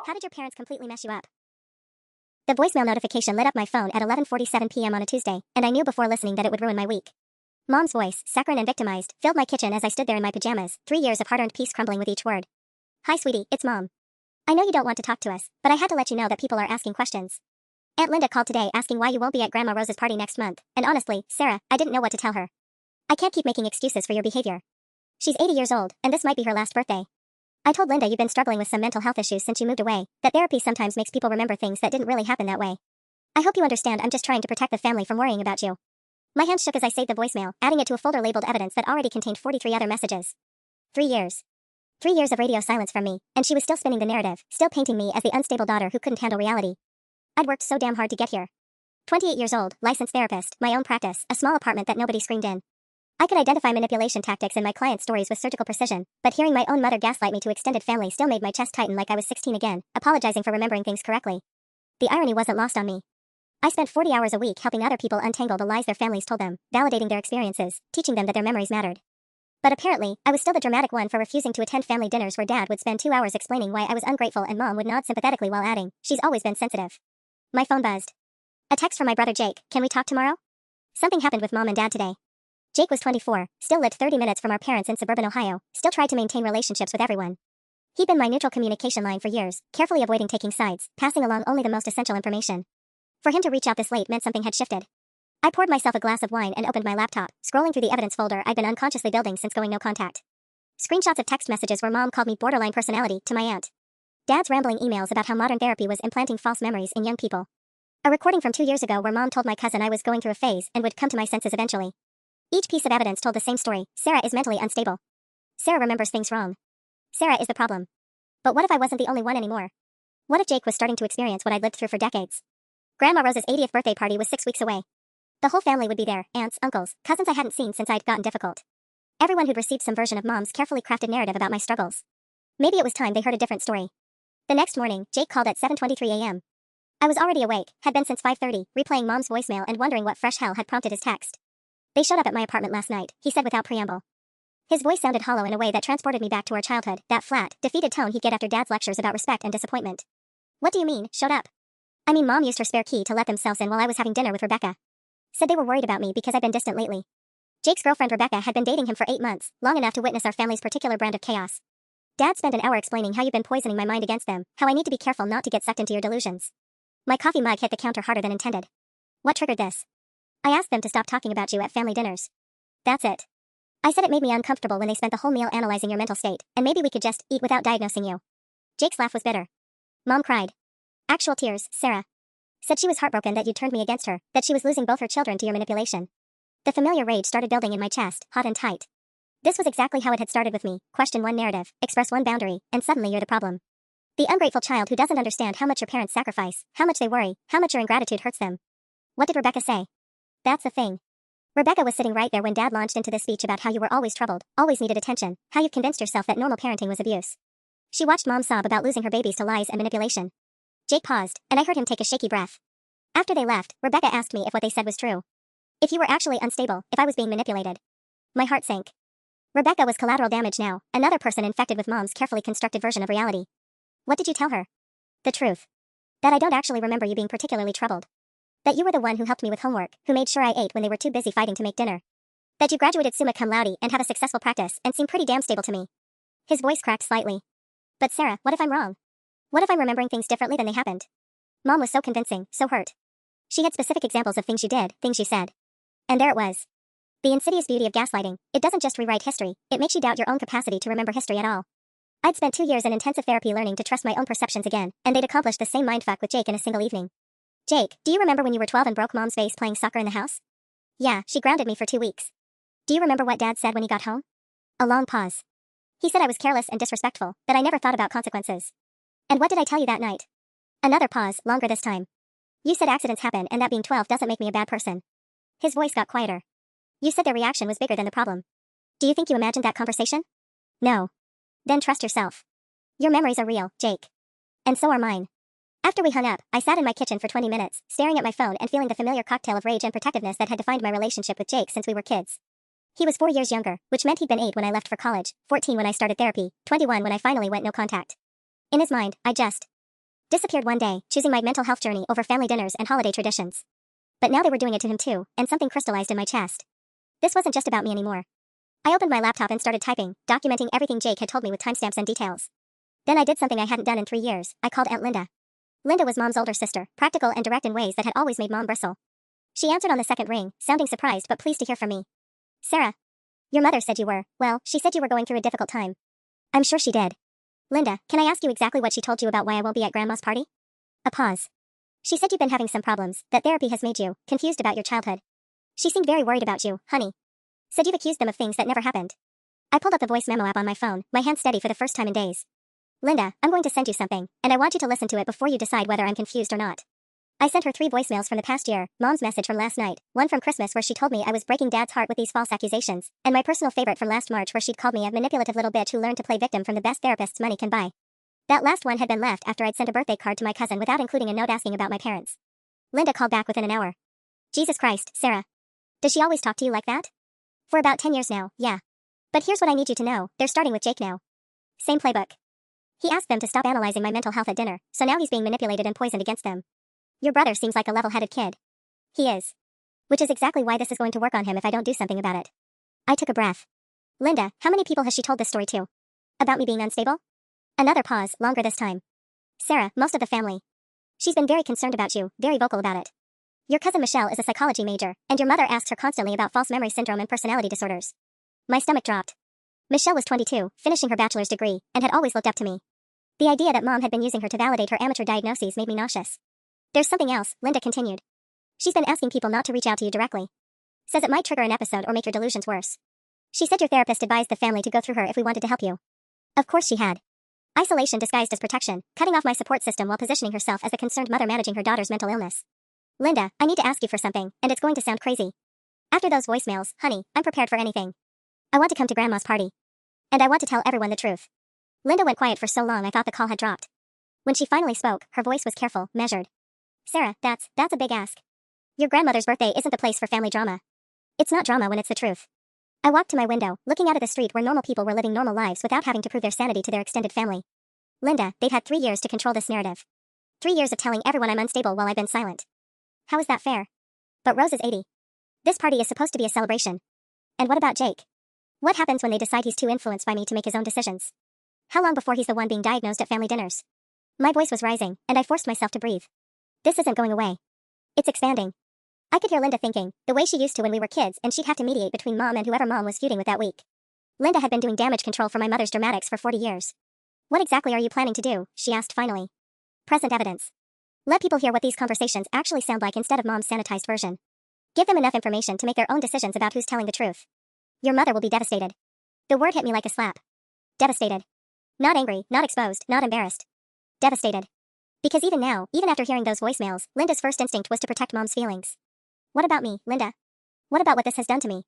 How did your parents completely mess you up? The voicemail notification lit up my phone at 11:47 p.m. on a Tuesday, and I knew before listening that it would ruin my week. Mom's voice, saccharine and victimized, filled my kitchen as I stood there in my pajamas, 3 years of hard-earned peace crumbling with each word. Hi sweetie, it's Mom. I know you don't want to talk to us, but I had to let you know that people are asking questions. Aunt Linda called today asking why you won't be at Grandma Rose's party next month, and honestly, Sarah, I didn't know what to tell her. I can't keep making excuses for your behavior. She's 80 years old, and this might be her last birthday. I told Linda you've been struggling with some mental health issues since you moved away, that therapy sometimes makes people remember things that didn't really happen that way. I hope you understand I'm just trying to protect the family from worrying about you. My hands shook as I saved the voicemail, adding it to a folder labeled evidence that already contained 43 other messages. 3 years. 3 years of radio silence from me, and she was still spinning the narrative, still painting me as the unstable daughter who couldn't handle reality. I'd worked so damn hard to get here. 28 years old, licensed therapist, my own practice, a small apartment that nobody screamed in. I could identify manipulation tactics in my clients' stories with surgical precision, but hearing my own mother gaslight me to extended family still made my chest tighten like I was 16 again, apologizing for remembering things correctly. The irony wasn't lost on me. I spent 40 hours a week helping other people untangle the lies their families told them, validating their experiences, teaching them that their memories mattered. But apparently, I was still the dramatic one for refusing to attend family dinners where Dad would spend 2 hours explaining why I was ungrateful and Mom would nod sympathetically while adding, she's always been sensitive. My phone buzzed. A text from my brother Jake, can we talk tomorrow? Something happened with Mom and Dad today. Jake was 24, still lived 30 minutes from our parents in suburban Ohio, still tried to maintain relationships with everyone. He'd been my neutral communication line for years, carefully avoiding taking sides, passing along only the most essential information. For him to reach out this late meant something had shifted. I poured myself a glass of wine and opened my laptop, scrolling through the evidence folder I'd been unconsciously building since going no contact. Screenshots of text messages where Mom called me borderline personality to my aunt. Dad's rambling emails about how modern therapy was implanting false memories in young people. A recording from 2 years ago where Mom told my cousin I was going through a phase and would come to my senses eventually. Each piece of evidence told the same story. Sarah is mentally unstable. Sarah remembers things wrong. Sarah is the problem. But what if I wasn't the only one anymore? What if Jake was starting to experience what I'd lived through for decades? Grandma Rose's 80th birthday party was 6 weeks away. The whole family would be there, aunts, uncles, cousins I hadn't seen since I'd gotten difficult. Everyone who'd received some version of Mom's carefully crafted narrative about my struggles. Maybe it was time they heard a different story. The next morning, Jake called at 7:23 a.m. I was already awake, had been since 5:30, replaying Mom's voicemail and wondering what fresh hell had prompted his text. They showed up at my apartment last night, he said without preamble. His voice sounded hollow in a way that transported me back to our childhood, that flat, defeated tone he'd get after Dad's lectures about respect and disappointment. What do you mean, showed up? I mean Mom used her spare key to let themselves in while I was having dinner with Rebecca. Said they were worried about me because I'd been distant lately. Jake's girlfriend Rebecca had been dating him for 8 months, long enough to witness our family's particular brand of chaos. Dad spent an hour explaining how you've been poisoning my mind against them, how I need to be careful not to get sucked into your delusions. My coffee mug hit the counter harder than intended. What triggered this? I asked them to stop talking about you at family dinners. That's it. I said it made me uncomfortable when they spent the whole meal analyzing your mental state, and maybe we could just eat without diagnosing you. Jake's laugh was bitter. Mom cried. Actual tears, Sarah. Said she was heartbroken that you'd turned me against her, that she was losing both her children to your manipulation. The familiar rage started building in my chest, hot and tight. This was exactly how it had started with me, question one narrative, express one boundary, and suddenly you're the problem. The ungrateful child who doesn't understand how much your parents sacrifice, how much they worry, how much your ingratitude hurts them. What did Rebecca say? That's the thing. Rebecca was sitting right there when Dad launched into this speech about how you were always troubled, always needed attention, how you'd convinced yourself that normal parenting was abuse. She watched Mom sob about losing her babies to lies and manipulation. Jake paused, and I heard him take a shaky breath. After they left, Rebecca asked me if what they said was true. If you were actually unstable, if I was being manipulated. My heart sank. Rebecca was collateral damage now, another person infected with Mom's carefully constructed version of reality. What did you tell her? The truth. That I don't actually remember you being particularly troubled. That you were the one who helped me with homework, who made sure I ate when they were too busy fighting to make dinner. That you graduated summa cum laude and have a successful practice and seem pretty damn stable to me. His voice cracked slightly. But Sarah, what if I'm wrong? What if I'm remembering things differently than they happened? Mom was so convincing, so hurt. She had specific examples of things you did, things you said. And there it was. The insidious beauty of gaslighting, it doesn't just rewrite history, it makes you doubt your own capacity to remember history at all. I'd spent 2 years in intensive therapy learning to trust my own perceptions again, and they'd accomplished the same mindfuck with Jake in a single evening. Jake, do you remember when you were 12 and broke Mom's vase playing soccer in the house? Yeah, she grounded me for 2 weeks. Do you remember what Dad said when he got home? A long pause. He said I was careless and disrespectful, that I never thought about consequences. And what did I tell you that night? Another pause, longer this time. You said accidents happen and that being 12 doesn't make me a bad person. His voice got quieter. You said their reaction was bigger than the problem. Do you think you imagined that conversation? No. Then trust yourself. Your memories are real, Jake. And so are mine. After we hung up, I sat in my kitchen for 20 minutes, staring at my phone and feeling the familiar cocktail of rage and protectiveness that had defined my relationship with Jake since we were kids. He was 4 years younger, which meant he'd been 8 when I left for college, 14 when I started therapy, 21 when I finally went no contact. In his mind, I just Disappeared one day, choosing my mental health journey over family dinners and holiday traditions. But now they were doing it to him too, and something crystallized in my chest. This wasn't just about me anymore. I opened my laptop and started typing, documenting everything Jake had told me with timestamps and details. Then I did something I hadn't done in 3 years. I called Aunt Linda. Linda was Mom's older sister, practical and direct in ways that had always made Mom bristle. She answered on the second ring, sounding surprised but pleased to hear from me. Sarah. Your mother said you were, well, she said you were going through a difficult time. I'm sure she did. Linda, can I ask you exactly what she told you about why I won't be at Grandma's party? A pause. She said you've been having some problems, that therapy has made you confused about your childhood. She seemed very worried about you, honey. Said you've accused them of things that never happened. I pulled up the voice memo app on my phone, my hand steady for the first time in days. Linda, I'm going to send you something, and I want you to listen to it before you decide whether I'm confused or not. I sent her 3 voicemails from the past year, Mom's message from last night, one from Christmas where she told me I was breaking Dad's heart with these false accusations, and my personal favorite from last March where she'd called me a manipulative little bitch who learned to play victim from the best therapists money can buy. That last one had been left after I'd sent a birthday card to my cousin without including a note asking about my parents. Linda called back within an hour. Jesus Christ, Sarah. Does she always talk to you like that? For about 10 years now, yeah. But here's what I need you to know, they're starting with Jake now. Same playbook. He asked them to stop analyzing my mental health at dinner, so now he's being manipulated and poisoned against them. Your brother seems like a level-headed kid. He is. Which is exactly why this is going to work on him if I don't do something about it. I took a breath. Linda, how many people has she told this story to? About me being unstable? Another pause, longer this time. Sarah, most of the family. She's been very concerned about you, very vocal about it. Your cousin Michelle is a psychology major, and your mother asks her constantly about false memory syndrome and personality disorders. My stomach dropped. Michelle was 22, finishing her bachelor's degree, and had always looked up to me. The idea that Mom had been using her to validate her amateur diagnoses made me nauseous. There's something else, Linda continued. She's been asking people not to reach out to you directly. Says it might trigger an episode or make your delusions worse. She said your therapist advised the family to go through her if we wanted to help you. Of course she had. Isolation disguised as protection, cutting off my support system while positioning herself as a concerned mother managing her daughter's mental illness. Linda, I need to ask you for something, and it's going to sound crazy. After those voicemails, honey, I'm prepared for anything. I want to come to Grandma's party. And I want to tell everyone the truth. Linda went quiet for so long I thought the call had dropped. When she finally spoke, her voice was careful, measured. Sarah, that's a big ask. Your grandmother's birthday isn't the place for family drama. It's not drama when it's the truth. I walked to my window, looking out at the street where normal people were living normal lives without having to prove their sanity to their extended family. Linda, they've had 3 years to control this narrative. 3 years of telling everyone I'm unstable while I've been silent. How is that fair? But Rose is 80. This party is supposed to be a celebration. And what about Jake? What happens when they decide he's too influenced by me to make his own decisions? How long before he's the one being diagnosed at family dinners? My voice was rising, and I forced myself to breathe. This isn't going away. It's expanding. I could hear Linda thinking, the way she used to when we were kids, and she'd have to mediate between Mom and whoever Mom was feuding with that week. Linda had been doing damage control for my mother's dramatics for 40 years. What exactly are you planning to do? She asked finally. Present evidence. Let people hear what these conversations actually sound like instead of Mom's sanitized version. Give them enough information to make their own decisions about who's telling the truth. Your mother will be devastated. The word hit me like a slap. Devastated. Not angry, not exposed, not embarrassed. Devastated. Because even now, even after hearing those voicemails, Linda's first instinct was to protect Mom's feelings. What about me, Linda? What about what this has done to me?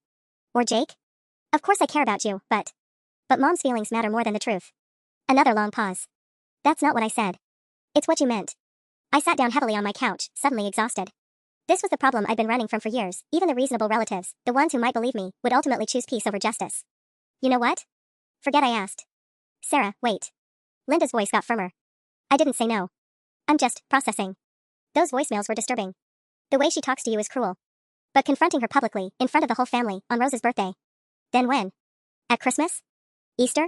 Or Jake? Of course I care about you, but Mom's feelings matter more than the truth. Another long pause. That's not what I said. It's what you meant. I sat down heavily on my couch, suddenly exhausted. This was the problem I'd been running from for years. Even the reasonable relatives, the ones who might believe me, would ultimately choose peace over justice. You know what? Forget I asked. Sarah, wait. Linda's voice got firmer. I didn't say no. I'm just processing. Those voicemails were disturbing. The way she talks to you is cruel. But confronting her publicly, in front of the whole family, on Rose's birthday. Then when? At Christmas? Easter?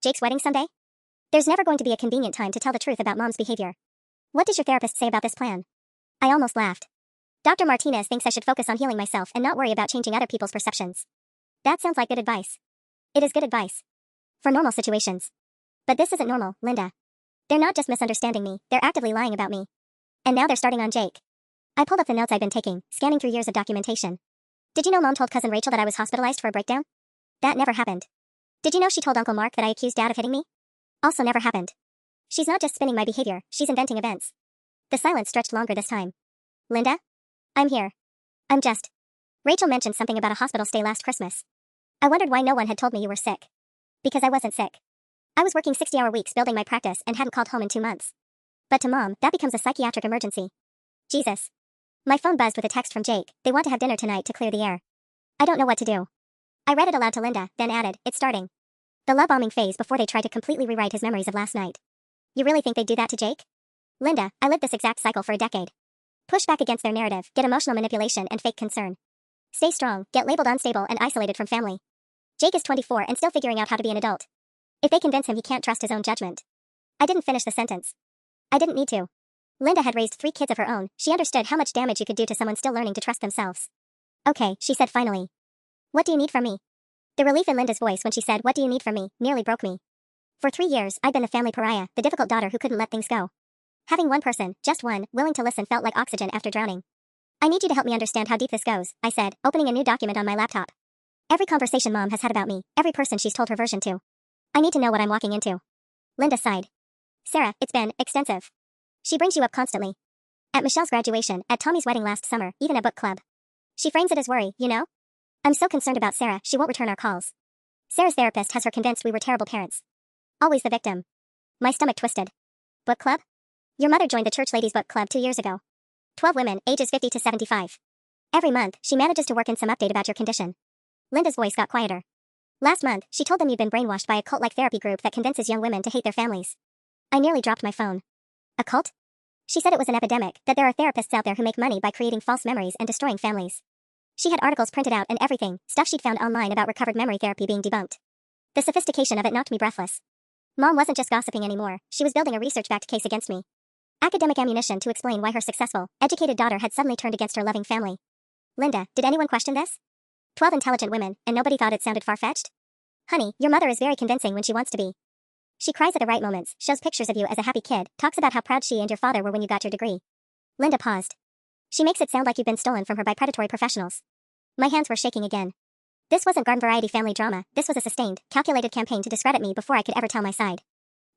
Jake's wedding someday? There's never going to be a convenient time to tell the truth about Mom's behavior. What does your therapist say about this plan? I almost laughed. Dr. Martinez thinks I should focus on healing myself and not worry about changing other people's perceptions. That sounds like good advice. It is good advice. For normal situations. But this isn't normal, Linda. They're not just misunderstanding me, they're actively lying about me. And now they're starting on Jake. I pulled up the notes I'd been taking, scanning through years of documentation. Did you know Mom told Cousin Rachel that I was hospitalized for a breakdown? That never happened. Did you know she told Uncle Mark that I accused Dad of hitting me? Also never happened. She's not just spinning my behavior, she's inventing events. The silence stretched longer this time. Linda? I'm here. I'm just. Rachel mentioned something about a hospital stay last Christmas. I wondered why no one had told me you were sick. Because I wasn't sick. I was working 60-hour weeks building my practice and hadn't called home in 2 months. But to Mom, that becomes a psychiatric emergency. Jesus. My phone buzzed with a text from Jake. They want to have dinner tonight to clear the air. I don't know what to do. I read it aloud to Linda, then added, it's starting. The love bombing phase before they tried to completely rewrite his memories of last night. You really think they'd do that to Jake? Linda, I lived this exact cycle for a decade. Push back against their narrative, get emotional manipulation and fake concern. Stay strong, get labeled unstable and isolated from family. Jake is 24 and still figuring out how to be an adult. If they convince him he can't trust his own judgment. I didn't finish the sentence. I didn't need to. Linda had raised 3 kids of her own. She understood how much damage you could do to someone still learning to trust themselves. Okay, she said finally. What do you need from me? The relief in Linda's voice when she said, what do you need from me, nearly broke me. For 3 years, I'd been the family pariah, the difficult daughter who couldn't let things go. Having one person, just one, willing to listen felt like oxygen after drowning. I need you to help me understand how deep this goes, I said, opening a new document on my laptop. Every conversation Mom has had about me, every person she's told her version to. I need to know what I'm walking into. Linda sighed. Sarah, it's been extensive. She brings you up constantly. At Michelle's graduation, at Tommy's wedding last summer, even at book club. She frames it as worry, you know? I'm so concerned about Sarah, she won't return our calls. Sarah's therapist has her convinced we were terrible parents. Always the victim. My stomach twisted. Book club? Your mother joined the Church Ladies Book Club 2 years ago. 12 women, ages 50 to 75. Every month, she manages to work in some update about your condition. Linda's voice got quieter. Last month, she told them you'd been brainwashed by a cult-like therapy group that convinces young women to hate their families. I nearly dropped my phone. A cult? She said it was an epidemic, that there are therapists out there who make money by creating false memories and destroying families. She had articles printed out and everything, stuff she'd found online about recovered memory therapy being debunked. The sophistication of it knocked me breathless. Mom wasn't just gossiping anymore, she was building a research-backed case against me. Academic ammunition to explain why her successful, educated daughter had suddenly turned against her loving family. Linda, did anyone question this? 12 intelligent women, and nobody thought it sounded far-fetched? Honey, your mother is very convincing when she wants to be. She cries at the right moments, shows pictures of you as a happy kid, talks about how proud she and your father were when you got your degree. Linda paused. She makes it sound like you've been stolen from her by predatory professionals. My hands were shaking again. This wasn't garden variety family drama, this was a sustained, calculated campaign to discredit me before I could ever tell my side.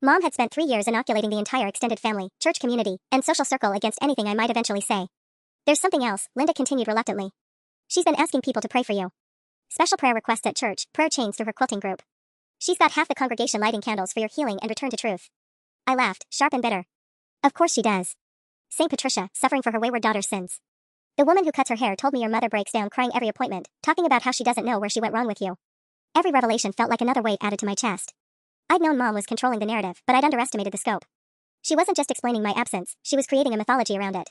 Mom had spent 3 years inoculating the entire extended family, church community, and social circle against anything I might eventually say. There's something else, Linda continued reluctantly. She's been asking people to pray for you. Special prayer requests at church, prayer chains through her quilting group. She's got half the congregation lighting candles for your healing and return to truth. I laughed, sharp and bitter. Of course she does. Saint Patricia, suffering for her wayward daughter's sins. The woman who cuts her hair told me your mother breaks down crying every appointment, talking about how she doesn't know where she went wrong with you. Every revelation felt like another weight added to my chest. I'd known Mom was controlling the narrative, but I'd underestimated the scope. She wasn't just explaining my absence, she was creating a mythology around it.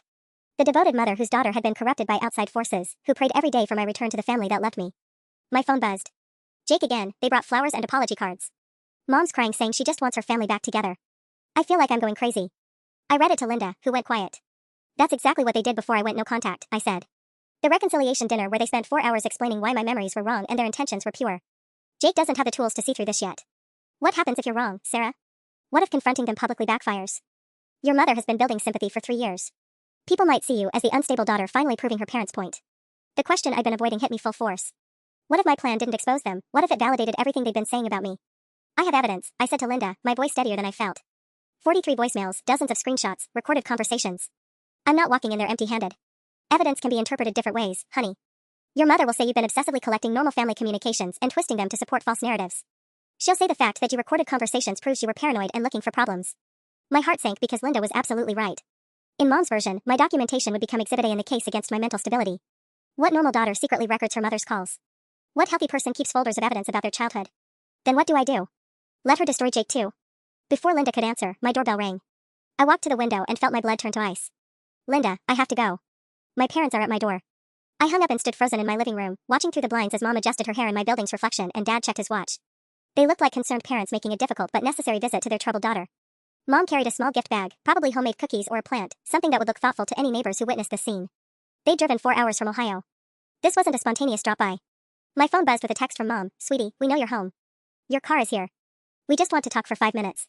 The devoted mother whose daughter had been corrupted by outside forces, who prayed every day for my return to the family that left me. My phone buzzed. Jake again, they brought flowers and apology cards. Mom's crying saying she just wants her family back together. I feel like I'm going crazy. I read it to Linda, who went quiet. That's exactly what they did before I went no contact, I said. The reconciliation dinner where they spent 4 hours explaining why my memories were wrong and their intentions were pure. Jake doesn't have the tools to see through this yet. What happens if you're wrong, Sarah? What if confronting them publicly backfires? Your mother has been building sympathy for 3 years. People might see you as the unstable daughter finally proving her parents' point. The question I'd been avoiding hit me full force. What if my plan didn't expose them? What if it validated everything they'd been saying about me? I have evidence, I said to Linda, my voice steadier than I felt. 43 voicemails, dozens of screenshots, recorded conversations. I'm not walking in there empty-handed. Evidence can be interpreted different ways, honey. Your mother will say you've been obsessively collecting normal family communications and twisting them to support false narratives. She'll say the fact that you recorded conversations proves you were paranoid and looking for problems. My heart sank because Linda was absolutely right. In Mom's version, my documentation would become Exhibit A in the case against my mental stability. What normal daughter secretly records her mother's calls? What healthy person keeps folders of evidence about their childhood? Then what do I do? Let her destroy Jake too. Before Linda could answer, my doorbell rang. I walked to the window and felt my blood turn to ice. Linda, I have to go. My parents are at my door. I hung up and stood frozen in my living room, watching through the blinds as Mom adjusted her hair in my building's reflection and Dad checked his watch. They looked like concerned parents making a difficult but necessary visit to their troubled daughter. Mom carried a small gift bag, probably homemade cookies or a plant, something that would look thoughtful to any neighbors who witnessed this scene. They'd driven 4 hours from Ohio. This wasn't a spontaneous drop-by. My phone buzzed with a text from Mom. Sweetie, we know you're home. Your car is here. We just want to talk for 5 minutes.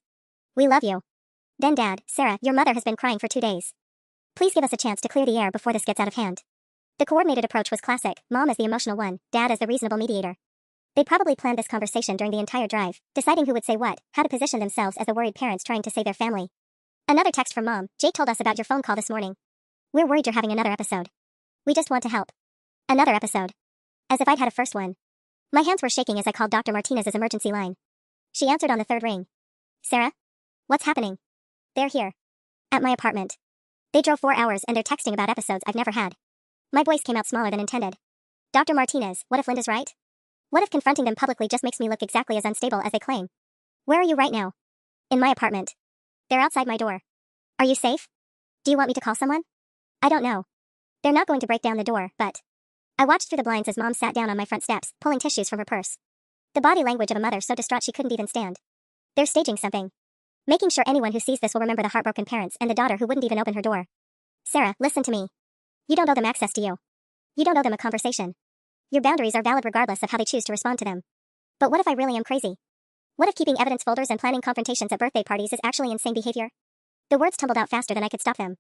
We love you. Then Dad, Sarah, your mother has been crying for 2 days. Please give us a chance to clear the air before this gets out of hand. The coordinated approach was classic, Mom as the emotional one, Dad as the reasonable mediator. They'd probably planned this conversation during the entire drive, deciding who would say what, how to position themselves as the worried parents trying to save their family. Another text from Mom. Jake told us about your phone call this morning. We're worried you're having another episode. We just want to help. Another episode. As if I'd had a first one. My hands were shaking as I called Dr. Martinez's emergency line. She answered on the 3rd ring. Sarah? What's happening? They're here. At my apartment. They drove 4 hours and they're texting about episodes I've never had. My voice came out smaller than intended. Dr. Martinez, what if Linda's right? What if confronting them publicly just makes me look exactly as unstable as they claim? Where are you right now? In my apartment. They're outside my door. Are you safe? Do you want me to call someone? I don't know. They're not going to break down the door, but. I watched through the blinds as Mom sat down on my front steps, pulling tissues from her purse. The body language of a mother so distraught she couldn't even stand. They're staging something. Making sure anyone who sees this will remember the heartbroken parents and the daughter who wouldn't even open her door. Sarah, listen to me. You don't owe them access to you. You don't owe them a conversation. Your boundaries are valid regardless of how they choose to respond to them. But what if I really am crazy? What if keeping evidence folders and planning confrontations at birthday parties is actually insane behavior? The words tumbled out faster than I could stop them.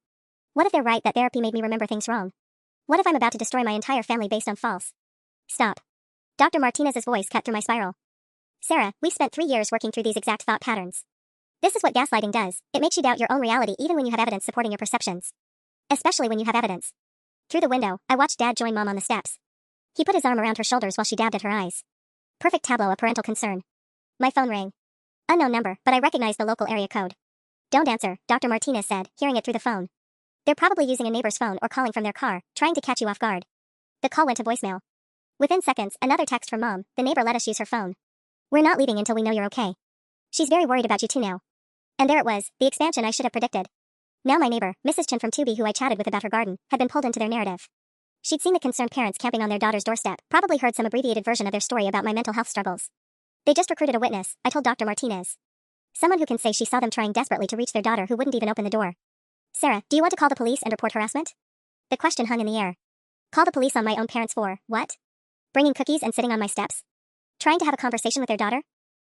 What if they're right that therapy made me remember things wrong? What if I'm about to destroy my entire family based on false? Stop. Dr. Martinez's voice cut through my spiral. Sarah, we've spent 3 years working through these exact thought patterns. This is what gaslighting does. It makes you doubt your own reality even when you have evidence supporting your perceptions. Especially when you have evidence. Through the window, I watched Dad join Mom on the steps. He put his arm around her shoulders while she dabbed at her eyes. Perfect tableau of parental concern. My phone rang. Unknown number, but I recognized the local area code. Don't answer, Dr. Martinez said, hearing it through the phone. They're probably using a neighbor's phone or calling from their car, trying to catch you off guard. The call went to voicemail. Within seconds, another text from Mom. The neighbor let us use her phone. We're not leaving until we know you're okay. She's very worried about you too now. And there it was, the expansion I should have predicted. Now my neighbor, Mrs. Chen from 2B, who I chatted with about her garden, had been pulled into their narrative. She'd seen the concerned parents camping on their daughter's doorstep, probably heard some abbreviated version of their story about my mental health struggles. They just recruited a witness, I told Dr. Martinez. Someone who can say she saw them trying desperately to reach their daughter who wouldn't even open the door. Sarah, do you want to call the police and report harassment? The question hung in the air. Call the police on my own parents for, what? Bringing cookies and sitting on my steps? Trying to have a conversation with their daughter?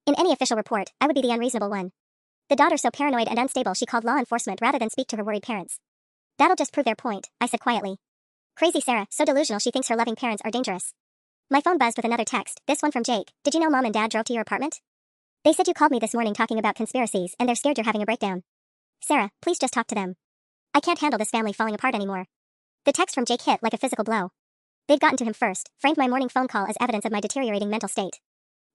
In any official report, I would be the unreasonable one. The daughter's so paranoid and unstable she called law enforcement rather than speak to her worried parents. That'll just prove their point, I said quietly. Crazy Sarah, so delusional she thinks her loving parents are dangerous. My phone buzzed with another text, this one from Jake. Did you know Mom and Dad drove to your apartment? They said you called me this morning talking about conspiracies and they're scared you're having a breakdown. Sarah, please just talk to them. I can't handle this family falling apart anymore. The text from Jake hit like a physical blow. They'd gotten to him first, framed my morning phone call as evidence of my deteriorating mental state.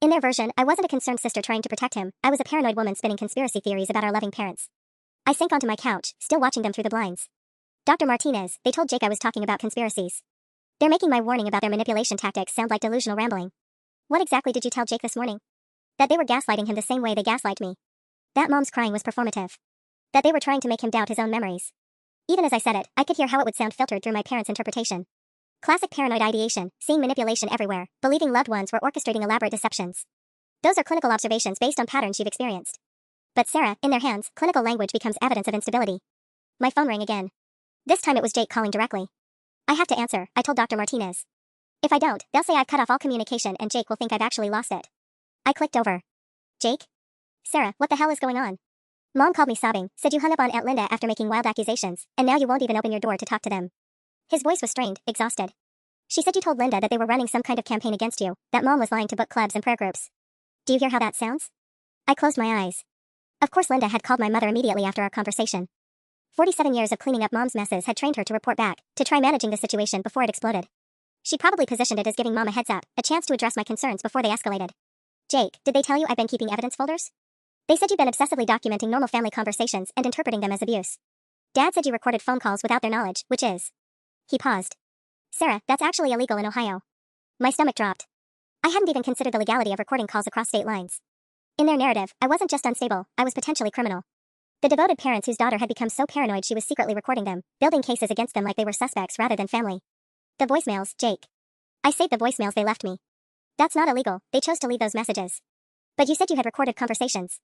In their version, I wasn't a concerned sister trying to protect him, I was a paranoid woman spinning conspiracy theories about our loving parents. I sank onto my couch, still watching them through the blinds. Dr. Martinez, they told Jake I was talking about conspiracies. They're making my warning about their manipulation tactics sound like delusional rambling. What exactly did you tell Jake this morning? That they were gaslighting him the same way they gaslight me. That Mom's crying was performative. That they were trying to make him doubt his own memories. Even as I said it, I could hear how it would sound filtered through my parents' interpretation. Classic paranoid ideation, seeing manipulation everywhere, believing loved ones were orchestrating elaborate deceptions. Those are clinical observations based on patterns you've experienced. But Sarah, in their hands, clinical language becomes evidence of instability. My phone rang again. This time it was Jake calling directly. I have to answer, I told Dr. Martinez. If I don't, they'll say I've cut off all communication and Jake will think I've actually lost it. I clicked over. Jake? Sarah, what the hell is going on? Mom called me sobbing, said you hung up on Aunt Linda after making wild accusations, and now you won't even open your door to talk to them. His voice was strained, exhausted. She said you told Linda that they were running some kind of campaign against you, that Mom was lying to book clubs and prayer groups. Do you hear how that sounds? I closed my eyes. Of course Linda had called my mother immediately after our conversation. 47 years of cleaning up Mom's messes had trained her to report back, to try managing the situation before it exploded. She probably positioned it as giving Mom a heads up, a chance to address my concerns before they escalated. Jake, did they tell you I've been keeping evidence folders? They said you've been obsessively documenting normal family conversations and interpreting them as abuse. Dad said you recorded phone calls without their knowledge, which is... He paused. Sarah, that's actually illegal in Ohio. My stomach dropped. I hadn't even considered the legality of recording calls across state lines. In their narrative, I wasn't just unstable, I was potentially criminal. The devoted parents whose daughter had become so paranoid she was secretly recording them, building cases against them like they were suspects rather than family. The voicemails, Jake. I saved the voicemails they left me. That's not illegal, they chose to leave those messages. But you said you had recorded conversations.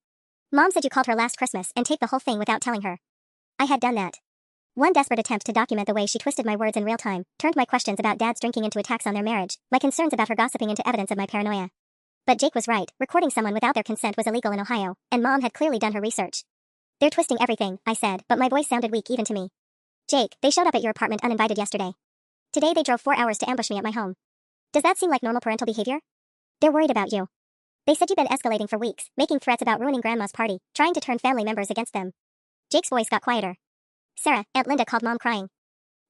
Mom said you called her last Christmas and taped the whole thing without telling her. I had done that. One desperate attempt to document the way she twisted my words in real time, turned my questions about Dad's drinking into attacks on their marriage, my concerns about her gossiping into evidence of my paranoia. But Jake was right, recording someone without their consent was illegal in Ohio, and Mom had clearly done her research. They're twisting everything, I said, but my voice sounded weak even to me. Jake, they showed up at your apartment uninvited yesterday. Today they drove 4 hours to ambush me at my home. Does that seem like normal parental behavior? They're worried about you. They said you've been escalating for weeks, making threats about ruining Grandma's party, trying to turn family members against them. Jake's voice got quieter. Sarah, Aunt Linda called Mom crying.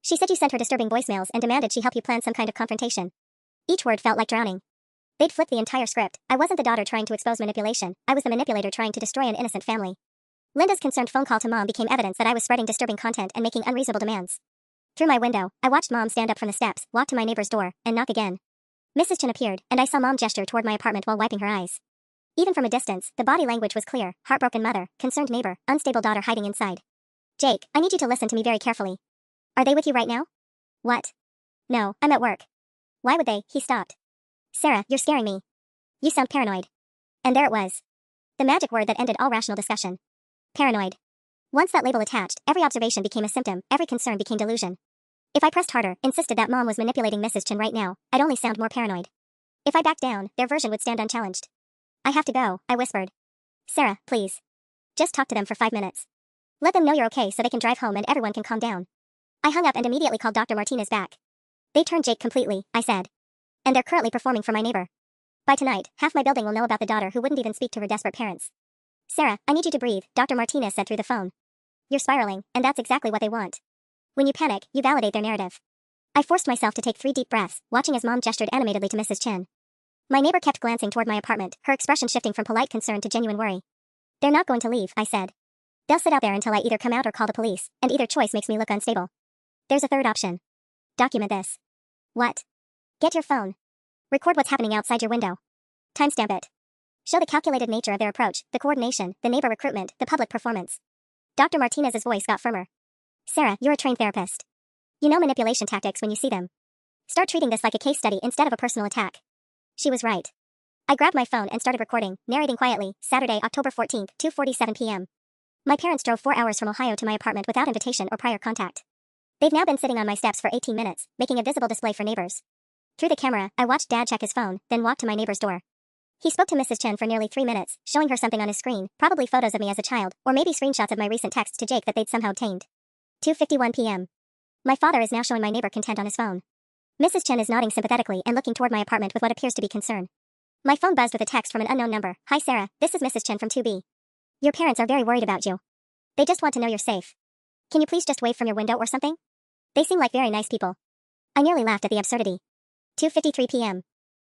She said you sent her disturbing voicemails and demanded she help you plan some kind of confrontation. Each word felt like drowning. They'd flipped the entire script. I wasn't the daughter trying to expose manipulation, I was the manipulator trying to destroy an innocent family. Linda's concerned phone call to Mom became evidence that I was spreading disturbing content and making unreasonable demands. Through my window, I watched Mom stand up from the steps, walk to my neighbor's door, and knock again. Mrs. Chen appeared, and I saw Mom gesture toward my apartment while wiping her eyes. Even from a distance, the body language was clear, heartbroken mother, concerned neighbor, unstable daughter hiding inside. Jake, I need you to listen to me very carefully. Are they with you right now? What? No, I'm at work. Why would they? He stopped. Sarah, you're scaring me. You sound paranoid. And there it was. The magic word that ended all rational discussion. Paranoid. Once that label attached, every observation became a symptom, every concern became delusion. If I pressed harder, insisted that Mom was manipulating Mrs. Chin right now, I'd only sound more paranoid. If I backed down, their version would stand unchallenged. I have to go, I whispered. Sarah, please. Just talk to them for 5 minutes. Let them know you're okay so they can drive home and everyone can calm down. I hung up and immediately called Dr. Martinez back. They turned Jake completely, I said. And they're currently performing for my neighbor. By tonight, half my building will know about the daughter who wouldn't even speak to her desperate parents. Sarah, I need you to breathe, Dr. Martinez said through the phone. You're spiraling, and that's exactly what they want. When you panic, you validate their narrative. I forced myself to take 3 deep breaths, watching as Mom gestured animatedly to Mrs. Chin. My neighbor kept glancing toward my apartment, her expression shifting from polite concern to genuine worry. They're not going to leave, I said. They'll sit out there until I either come out or call the police, and either choice makes me look unstable. There's a third option. Document this. What? Get your phone. Record what's happening outside your window. Timestamp it. Show the calculated nature of their approach, the coordination, the neighbor recruitment, the public performance. Dr. Martinez's voice got firmer. Sarah, you're a trained therapist. You know manipulation tactics when you see them. Start treating this like a case study instead of a personal attack. She was right. I grabbed my phone and started recording, narrating quietly, Saturday, October 14th, 2:47 p.m. My parents drove 4 hours from Ohio to my apartment without invitation or prior contact. They've now been sitting on my steps for 18 minutes, making a visible display for neighbors. Through the camera, I watched Dad check his phone, then walk to my neighbor's door. He spoke to Mrs. Chen for nearly 3 minutes, showing her something on his screen, probably photos of me as a child, or maybe screenshots of my recent texts to Jake that they'd somehow obtained. 2:51 p.m. My father is now showing my neighbor content on his phone. Mrs. Chen is nodding sympathetically and looking toward my apartment with what appears to be concern. My phone buzzed with a text from an unknown number. Hi Sarah, this is Mrs. Chen from 2B. Your parents are very worried about you. They just want to know you're safe. Can you please just wave from your window or something? They seem like very nice people. I nearly laughed at the absurdity. 2:53 p.m.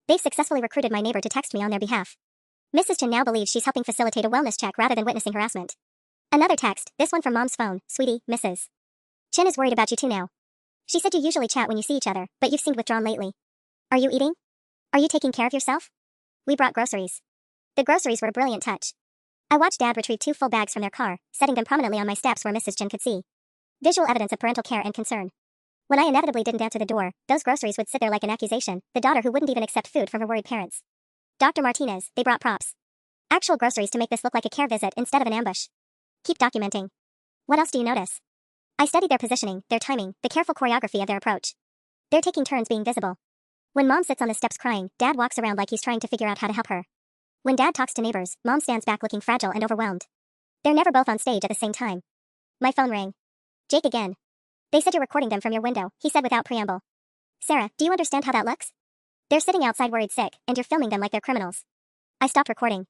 They've successfully recruited my neighbor to text me on their behalf. Mrs. Chen now believes she's helping facilitate a wellness check rather than witnessing harassment. Another text, this one from Mom's phone. Sweetie, Mrs. Chen is worried about you too now. She said you usually chat when you see each other, but you've seemed withdrawn lately. Are you eating? Are you taking care of yourself? We brought groceries. The groceries were a brilliant touch. I watched Dad retrieve 2 full bags from their car, setting them prominently on my steps where Mrs. Chen could see. Visual evidence of parental care and concern. When I inevitably didn't answer the door, those groceries would sit there like an accusation, the daughter who wouldn't even accept food from her worried parents. Dr. Martinez, they brought props. Actual groceries to make this look like a care visit instead of an ambush. Keep documenting. What else do you notice? I studied their positioning, their timing, the careful choreography of their approach. They're taking turns being visible. When Mom sits on the steps crying, Dad walks around like he's trying to figure out how to help her. When Dad talks to neighbors, Mom stands back looking fragile and overwhelmed. They're never both on stage at the same time. My phone rang. Jake again. They said you're recording them from your window, he said without preamble. Sarah, do you understand how that looks? They're sitting outside worried sick, and you're filming them like they're criminals. I stopped recording.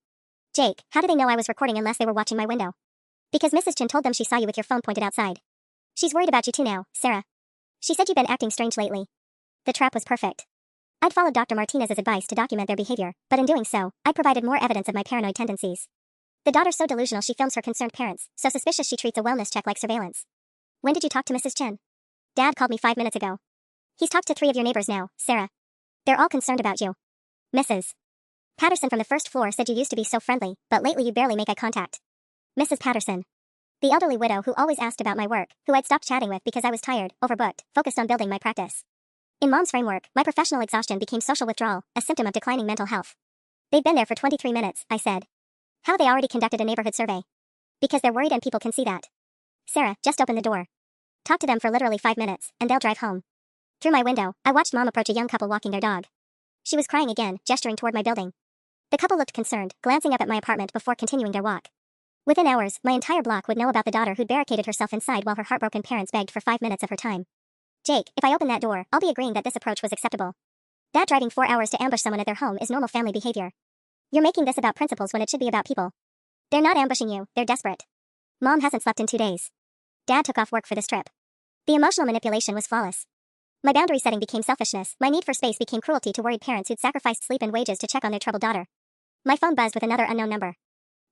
Jake, how do they know I was recording unless they were watching my window? Because Mrs. Chin told them she saw you with your phone pointed outside. She's worried about you too now, Sarah. She said you've been acting strange lately. The trap was perfect. I'd followed Dr. Martinez's advice to document their behavior, but in doing so, I provided more evidence of my paranoid tendencies. The daughter's so delusional she films her concerned parents, so suspicious she treats a wellness check like surveillance. When did you talk to Mrs. Chen? Dad called me 5 minutes ago. He's talked to 3 of your neighbors now, Sarah. They're all concerned about you. Mrs. Patterson from the first floor said you used to be so friendly, but lately you barely make eye contact. Mrs. Patterson. The elderly widow who always asked about my work, who I'd stopped chatting with because I was tired, overbooked, focused on building my practice. In Mom's framework, my professional exhaustion became social withdrawal, a symptom of declining mental health. They've been there for 23 minutes, I said. How have they already conducted a neighborhood survey? Because they're worried and people can see that. Sarah, just open the door. Talk to them for literally 5 minutes, and they'll drive home. Through my window, I watched Mom approach a young couple walking their dog. She was crying again, gesturing toward my building. The couple looked concerned, glancing up at my apartment before continuing their walk. Within hours, my entire block would know about the daughter who'd barricaded herself inside while her heartbroken parents begged for 5 minutes of her time. Jake, if I open that door, I'll be agreeing that this approach was acceptable. That driving 4 hours to ambush someone at their home is normal family behavior. You're making this about principles when it should be about people. They're not ambushing you, they're desperate. Mom hasn't slept in 2 days. Dad took off work for this trip. The emotional manipulation was flawless. My boundary setting became selfishness, my need for space became cruelty to worried parents who'd sacrificed sleep and wages to check on their troubled daughter. My phone buzzed with another unknown number.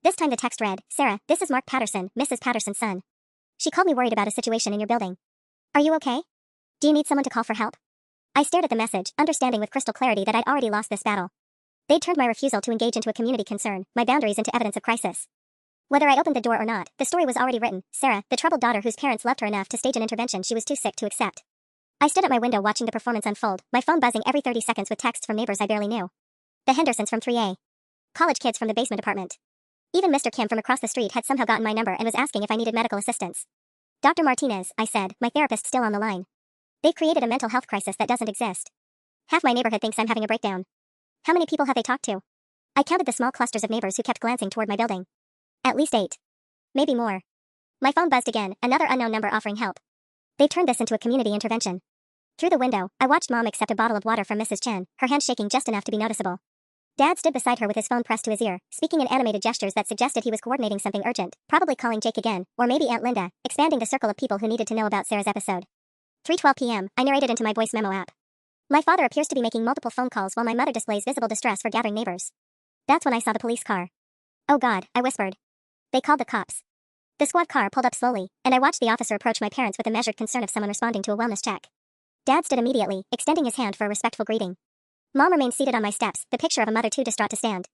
This time the text read, Sarah, this is Mark Patterson, Mrs. Patterson's son. She called me worried about a situation in your building. Are you okay? Do you need someone to call for help? I stared at the message, understanding with crystal clarity that I'd already lost this battle. They'd turned my refusal to engage into a community concern, my boundaries into evidence of crisis. Whether I opened the door or not, the story was already written. Sarah, the troubled daughter whose parents loved her enough to stage an intervention she was too sick to accept. I stood at my window watching the performance unfold, my phone buzzing every 30 seconds with texts from neighbors I barely knew. The Hendersons from 3A. College kids from the basement apartment. Even Mr. Kim from across the street had somehow gotten my number and was asking if I needed medical assistance. Dr. Martinez, I said, my therapist still on the line. They've created a mental health crisis that doesn't exist. Half my neighborhood thinks I'm having a breakdown. How many people have they talked to? I counted the small clusters of neighbors who kept glancing toward my building. At least 8. Maybe more. My phone buzzed again, another unknown number offering help. They've turned this into a community intervention. Through the window, I watched Mom accept a bottle of water from Mrs. Chen, her hand shaking just enough to be noticeable. Dad stood beside her with his phone pressed to his ear, speaking in animated gestures that suggested he was coordinating something urgent, probably calling Jake again, or maybe Aunt Linda, expanding the circle of people who needed to know about Sarah's episode. 3:12 p.m., I narrated into my voice memo app. My father appears to be making multiple phone calls while my mother displays visible distress for gathering neighbors. That's when I saw the police car. Oh God, I whispered. They called the cops. The squad car pulled up slowly, and I watched the officer approach my parents with the measured concern of someone responding to a wellness check. Dad stood immediately, extending his hand for a respectful greeting. Mom remained seated on my steps, the picture of a mother too distraught to stand.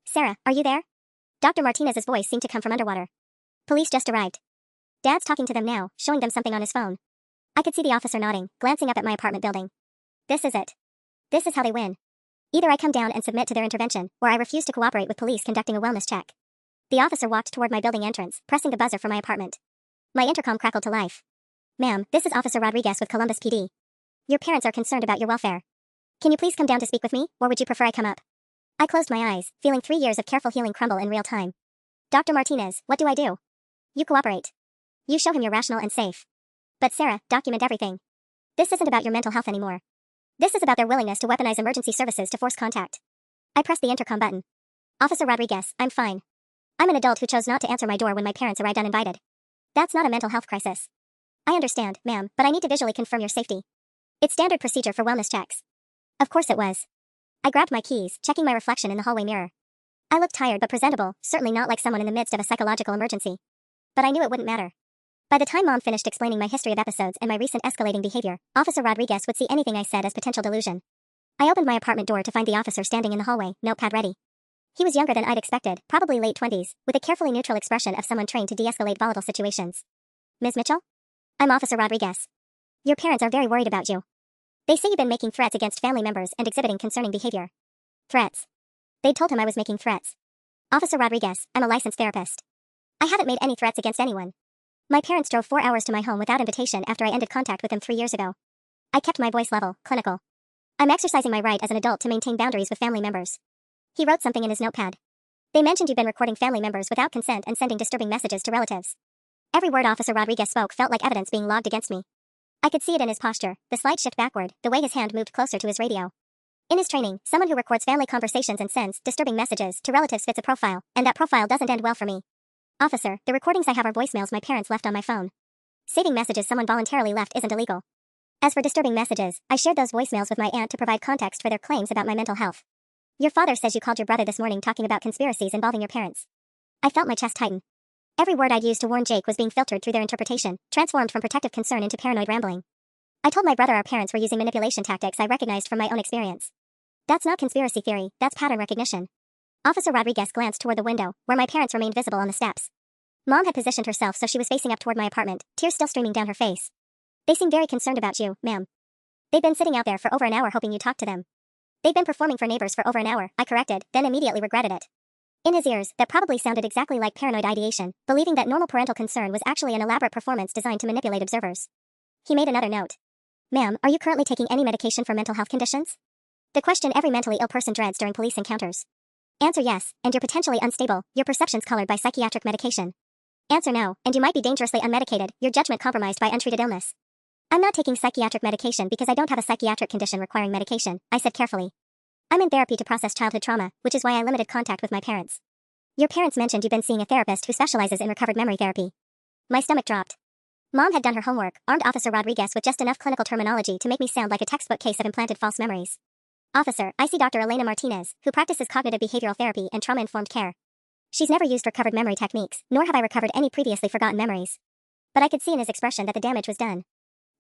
Sarah, are you there? Dr. Martinez's voice seemed to come from underwater. Police just arrived. Dad's talking to them now, showing them something on his phone. I could see the officer nodding, glancing up at my apartment building. This is it. This is how they win. Either I come down and submit to their intervention, or I refuse to cooperate with police conducting a wellness check. The officer walked toward my building entrance, pressing the buzzer for my apartment. My intercom crackled to life. Ma'am, this is Officer Rodriguez with Columbus PD. Your parents are concerned about your welfare. Can you please come down to speak with me, or would you prefer I come up? I closed my eyes, feeling 3 years of careful healing crumble in real time. Dr. Martinez, what do I do? You cooperate. You show him you're rational and safe. But Sarah, document everything. This isn't about your mental health anymore. This is about their willingness to weaponize emergency services to force contact. I pressed the intercom button. Officer Rodriguez, I'm fine. I'm an adult who chose not to answer my door when my parents arrived uninvited. That's not a mental health crisis. I understand, ma'am, but I need to visually confirm your safety. It's standard procedure for wellness checks. Of course it was. I grabbed my keys, checking my reflection in the hallway mirror. I looked tired but presentable, certainly not like someone in the midst of a psychological emergency. But I knew it wouldn't matter. By the time Mom finished explaining my history of episodes and my recent escalating behavior, Officer Rodriguez would see anything I said as potential delusion. I opened my apartment door to find the officer standing in the hallway, notepad ready. He was younger than I'd expected, probably late 20s, with a carefully neutral expression of someone trained to de-escalate volatile situations. Ms. Mitchell? I'm Officer Rodriguez. Your parents are very worried about you. They say you've been making threats against family members and exhibiting concerning behavior. Threats. They'd told him I was making threats. Officer Rodriguez, I'm a licensed therapist. I haven't made any threats against anyone. My parents drove 4 hours to my home without invitation after I ended contact with them 3 years ago. I kept my voice level, clinical. I'm exercising my right as an adult to maintain boundaries with family members. He wrote something in his notepad. They mentioned you've been recording family members without consent and sending disturbing messages to relatives. Every word Officer Rodriguez spoke felt like evidence being logged against me. I could see it in his posture, the slight shift backward, the way his hand moved closer to his radio. In his training, someone who records family conversations and sends disturbing messages to relatives fits a profile, and that profile doesn't end well for me. Officer, the recordings I have are voicemails my parents left on my phone. Saving messages someone voluntarily left isn't illegal. As for disturbing messages, I shared those voicemails with my aunt to provide context for their claims about my mental health. Your father says you called your brother this morning talking about conspiracies involving your parents. I felt my chest tighten. Every word I'd used to warn Jake was being filtered through their interpretation, transformed from protective concern into paranoid rambling. I told my brother our parents were using manipulation tactics I recognized from my own experience. That's not conspiracy theory, that's pattern recognition. Officer Rodriguez glanced toward the window, where my parents remained visible on the steps. Mom had positioned herself so she was facing up toward my apartment, tears still streaming down her face. They seem very concerned about you, ma'am. They've been sitting out there for over an hour hoping you'd talk to them. They've been performing for neighbors for over an hour, I corrected, then immediately regretted it. In his ears, that probably sounded exactly like paranoid ideation, believing that normal parental concern was actually an elaborate performance designed to manipulate observers. He made another note. Ma'am, are you currently taking any medication for mental health conditions? The question every mentally ill person dreads during police encounters. Answer yes, and you're potentially unstable, your perceptions colored by psychiatric medication. Answer no, and you might be dangerously unmedicated, your judgment compromised by untreated illness. I'm not taking psychiatric medication because I don't have a psychiatric condition requiring medication, I said carefully. I'm in therapy to process childhood trauma, which is why I limited contact with my parents. Your parents mentioned you've been seeing a therapist who specializes in recovered memory therapy. My stomach dropped. Mom had done her homework, armed Officer Rodriguez with just enough clinical terminology to make me sound like a textbook case of implanted false memories. Officer, I see Dr. Elena Martinez, who practices cognitive behavioral therapy and trauma-informed care. She's never used recovered memory techniques, nor have I recovered any previously forgotten memories. But I could see in his expression that the damage was done.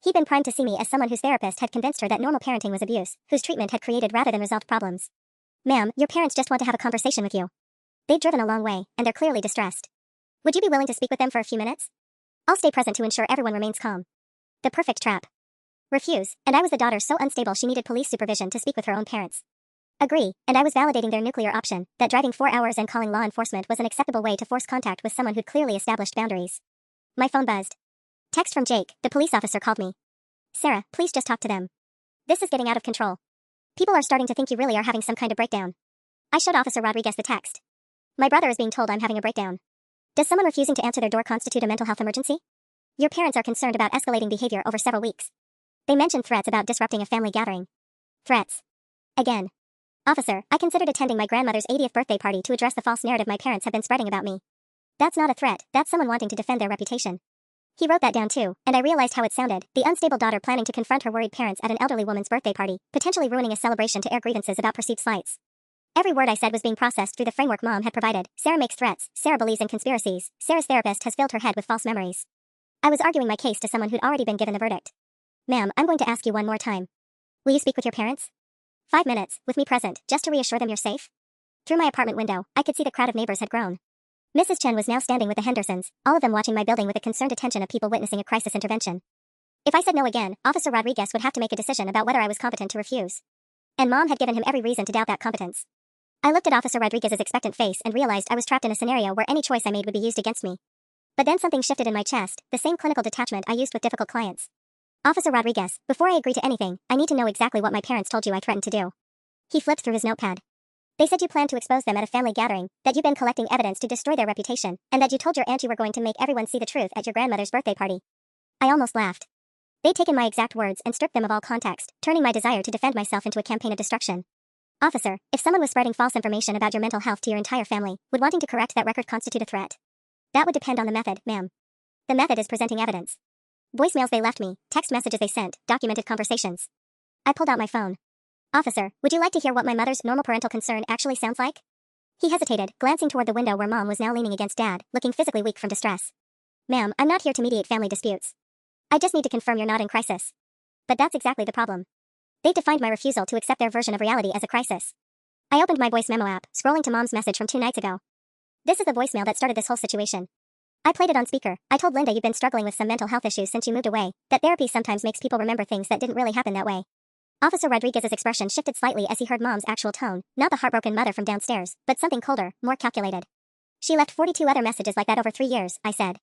He'd been primed to see me as someone whose therapist had convinced her that normal parenting was abuse, whose treatment had created rather than resolved problems. Ma'am, your parents just want to have a conversation with you. They've driven a long way, and they're clearly distressed. Would you be willing to speak with them for a few minutes? I'll stay present to ensure everyone remains calm. The perfect trap. Refuse, and I was the daughter so unstable she needed police supervision to speak with her own parents. Agree, and I was validating their nuclear option, that driving 4 hours and calling law enforcement was an acceptable way to force contact with someone who'd clearly established boundaries. My phone buzzed. Text from Jake, the police officer called me. Sarah, please just talk to them. This is getting out of control. People are starting to think you really are having some kind of breakdown. I showed Officer Rodriguez the text. My brother is being told I'm having a breakdown. Does someone refusing to answer their door constitute a mental health emergency? Your parents are concerned about escalating behavior over several weeks. They mentioned threats about disrupting a family gathering. Threats. Again. Officer, I considered attending my grandmother's 80th birthday party to address the false narrative my parents have been spreading about me. That's not a threat, that's someone wanting to defend their reputation. He wrote that down too, and I realized how it sounded, the unstable daughter planning to confront her worried parents at an elderly woman's birthday party, potentially ruining a celebration to air grievances about perceived slights. Every word I said was being processed through the framework Mom had provided. Sarah makes threats, Sarah believes in conspiracies, Sarah's therapist has filled her head with false memories. I was arguing my case to someone who'd already been given the verdict. Ma'am, I'm going to ask you one more time. Will you speak with your parents? 5 minutes, with me present, just to reassure them you're safe? Through my apartment window, I could see the crowd of neighbors had grown. Mrs. Chen was now standing with the Hendersons, all of them watching my building with the concerned attention of people witnessing a crisis intervention. If I said no again, Officer Rodriguez would have to make a decision about whether I was competent to refuse. And Mom had given him every reason to doubt that competence. I looked at Officer Rodriguez's expectant face and realized I was trapped in a scenario where any choice I made would be used against me. But then something shifted in my chest, the same clinical detachment I used with difficult clients. Officer Rodriguez, before I agree to anything, I need to know exactly what my parents told you I threatened to do. He flipped through his notepad. They said you planned to expose them at a family gathering, that you'd been collecting evidence to destroy their reputation, and that you told your aunt you were going to make everyone see the truth at your grandmother's birthday party. I almost laughed. They'd taken my exact words and stripped them of all context, turning my desire to defend myself into a campaign of destruction. Officer, if someone was spreading false information about your mental health to your entire family, would wanting to correct that record constitute a threat? That would depend on the method, ma'am. The method is presenting evidence. Voicemails they left me, text messages they sent, documented conversations. I pulled out my phone. Officer, would you like to hear what my mother's normal parental concern actually sounds like? He hesitated, glancing toward the window where Mom was now leaning against Dad, looking physically weak from distress. Ma'am, I'm not here to mediate family disputes. I just need to confirm you're not in crisis. But that's exactly the problem. They've defined my refusal to accept their version of reality as a crisis. I opened my voice memo app, scrolling to Mom's message from 2 nights ago. This is the voicemail that started this whole situation. I played it on speaker. I told Linda you've been struggling with some mental health issues since you moved away, that therapy sometimes makes people remember things that didn't really happen that way. Officer Rodriguez's expression shifted slightly as he heard Mom's actual tone, not the heartbroken mother from downstairs, but something colder, more calculated. She left 42 other messages like that over 3 years, I said.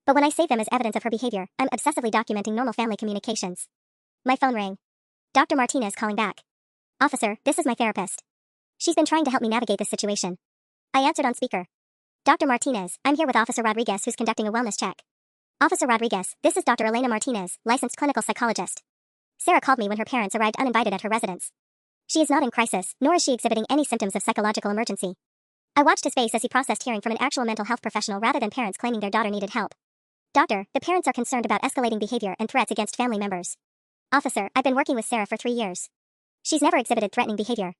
But when I save them as evidence of her behavior, I'm obsessively documenting normal family communications. My phone rang. Dr. Martinez calling back. Officer, this is my therapist. She's been trying to help me navigate this situation. I answered on speaker. Dr. Martinez, I'm here with Officer Rodriguez who's conducting a wellness check. Officer Rodriguez, this is Dr. Elena Martinez, licensed clinical psychologist. Sarah called me when her parents arrived uninvited at her residence. She is not in crisis, nor is she exhibiting any symptoms of psychological emergency. I watched his face as he processed hearing from an actual mental health professional rather than parents claiming their daughter needed help. Doctor, the parents are concerned about escalating behavior and threats against family members. Officer, I've been working with Sarah for 3 years. She's never exhibited threatening behavior.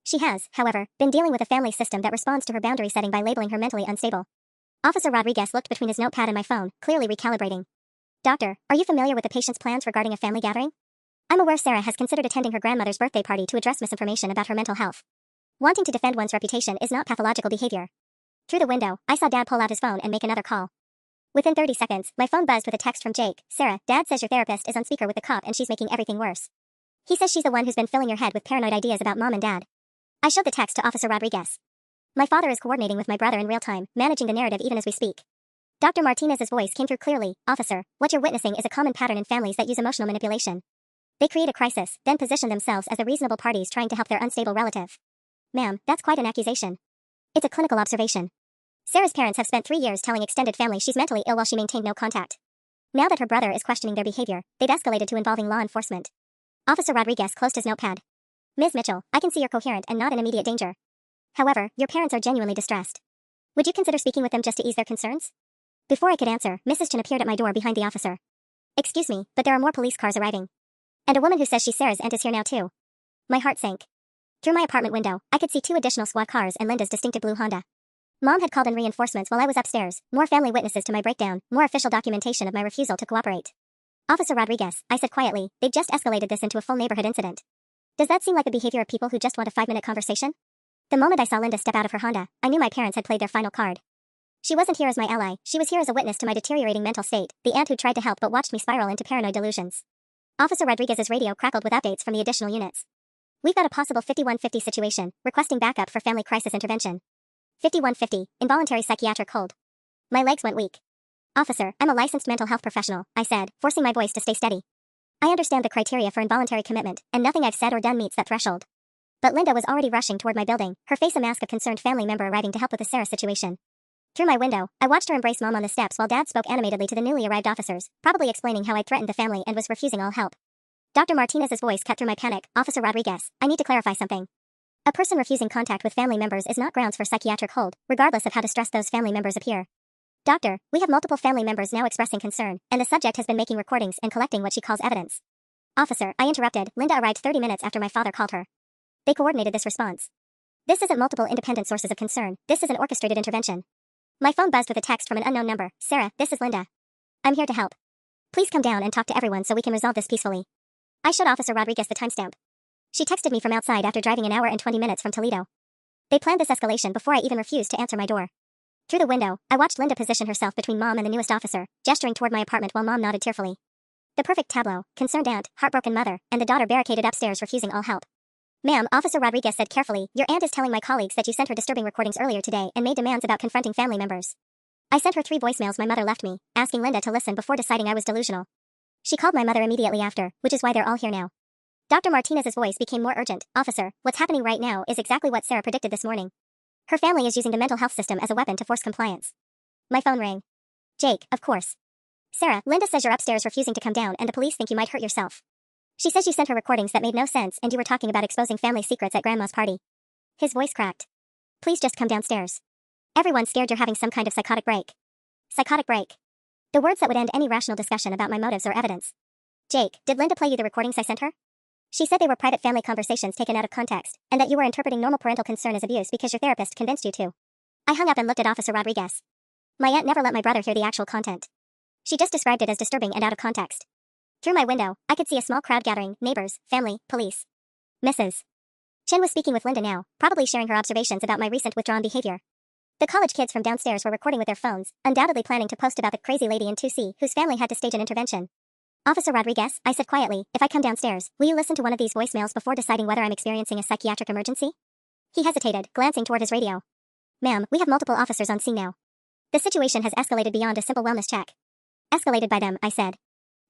She has, however, been dealing with a family system that responds to her boundary setting by labeling her mentally unstable. Officer Rodriguez looked between his notepad and my phone, clearly recalibrating. Doctor, are you familiar with the patient's plans regarding a family gathering? I'm aware Sarah has considered attending her grandmother's birthday party to address misinformation about her mental health. Wanting to defend one's reputation is not pathological behavior. Through the window, I saw Dad pull out his phone and make another call. Within 30 seconds, my phone buzzed with a text from Jake. Sarah, Dad says your therapist is on speaker with the cop and she's making everything worse. He says she's the one who's been filling your head with paranoid ideas about Mom and Dad. I showed the text to Officer Rodriguez. My father is coordinating with my brother in real time, managing the narrative even as we speak. Dr. Martinez's voice came through clearly. Officer, what you're witnessing is a common pattern in families that use emotional manipulation. They create a crisis, then position themselves as the reasonable parties trying to help their unstable relative. Ma'am, that's quite an accusation. It's a clinical observation. Sarah's parents have spent 3 years telling extended family she's mentally ill while she maintained no contact. Now that her brother is questioning their behavior, they've escalated to involving law enforcement. Officer Rodriguez closed his notepad. Ms. Mitchell, I can see you're coherent and not in immediate danger. However, your parents are genuinely distressed. Would you consider speaking with them just to ease their concerns? Before I could answer, Mrs. Chen appeared at my door behind the officer. Excuse me, but there are more police cars arriving. And a woman who says she's Sarah's aunt is here now too. My heart sank. Through my apartment window, I could see 2 additional SWAT cars and Linda's distinctive blue Honda. Mom had called in reinforcements while I was upstairs, more family witnesses to my breakdown, more official documentation of my refusal to cooperate. Officer Rodriguez, I said quietly, they've just escalated this into a full neighborhood incident. Does that seem like the behavior of people who just want a 5-minute conversation? The moment I saw Linda step out of her Honda, I knew my parents had played their final card. She wasn't here as my ally, she was here as a witness to my deteriorating mental state, the aunt who tried to help but watched me spiral into paranoid delusions. Officer Rodriguez's radio crackled with updates from the additional units. We've got a possible 5150 situation, requesting backup for family crisis intervention. 5150, involuntary psychiatric hold. My legs went weak. Officer, I'm a licensed mental health professional, I said, forcing my voice to stay steady. I understand the criteria for involuntary commitment, and nothing I've said or done meets that threshold. But Linda was already rushing toward my building, her face a mask of concerned family member arriving to help with the Sarah situation. Through my window, I watched her embrace Mom on the steps while Dad spoke animatedly to the newly arrived officers, probably explaining how I'd threatened the family and was refusing all help. Dr. Martinez's voice cut through my panic. Officer Rodriguez, I need to clarify something. A person refusing contact with family members is not grounds for psychiatric hold, regardless of how distressed those family members appear. Doctor, we have multiple family members now expressing concern, and the subject has been making recordings and collecting what she calls evidence. Officer, I interrupted. Linda arrived 30 minutes after my father called her. They coordinated this response. This isn't multiple independent sources of concern, this is an orchestrated intervention. My phone buzzed with a text from an unknown number. Sarah, this is Linda. I'm here to help. Please come down and talk to everyone so we can resolve this peacefully. I showed Officer Rodriguez the timestamp. She texted me from outside after driving an hour and 20 minutes from Toledo. They planned this escalation before I even refused to answer my door. Through the window, I watched Linda position herself between Mom and the newest officer, gesturing toward my apartment while Mom nodded tearfully. The perfect tableau, concerned aunt, heartbroken mother, and the daughter barricaded upstairs refusing all help. Ma'am, Officer Rodriguez said carefully, your aunt is telling my colleagues that you sent her disturbing recordings earlier today and made demands about confronting family members. I sent her 3 voicemails my mother left me, asking Linda to listen before deciding I was delusional. She called my mother immediately after, which is why they're all here now. Dr. Martinez's voice became more urgent. Officer, what's happening right now is exactly what Sarah predicted this morning. Her family is using the mental health system as a weapon to force compliance. My phone rang. Jake, of course. Sarah, Linda says you're upstairs refusing to come down and the police think you might hurt yourself. She says you sent her recordings that made no sense and you were talking about exposing family secrets at Grandma's party. His voice cracked. Please just come downstairs. Everyone's scared you're having some kind of psychotic break. Psychotic break. The words that would end any rational discussion about my motives or evidence. Jake, did Linda play you the recordings I sent her? She said they were private family conversations taken out of context, and that you were interpreting normal parental concern as abuse because your therapist convinced you to. I hung up and looked at Officer Rodriguez. My aunt never let my brother hear the actual content. She just described it as disturbing and out of context. Through my window, I could see a small crowd gathering, neighbors, family, police. Mrs. Chen was speaking with Linda now, probably sharing her observations about my recent withdrawn behavior. The college kids from downstairs were recording with their phones, undoubtedly planning to post about the crazy lady in 2C whose family had to stage an intervention. Officer Rodriguez, I said quietly, if I come downstairs, will you listen to one of these voicemails before deciding whether I'm experiencing a psychiatric emergency? He hesitated, glancing toward his radio. Ma'am, we have multiple officers on scene now. The situation has escalated beyond a simple wellness check. Escalated by them, I said.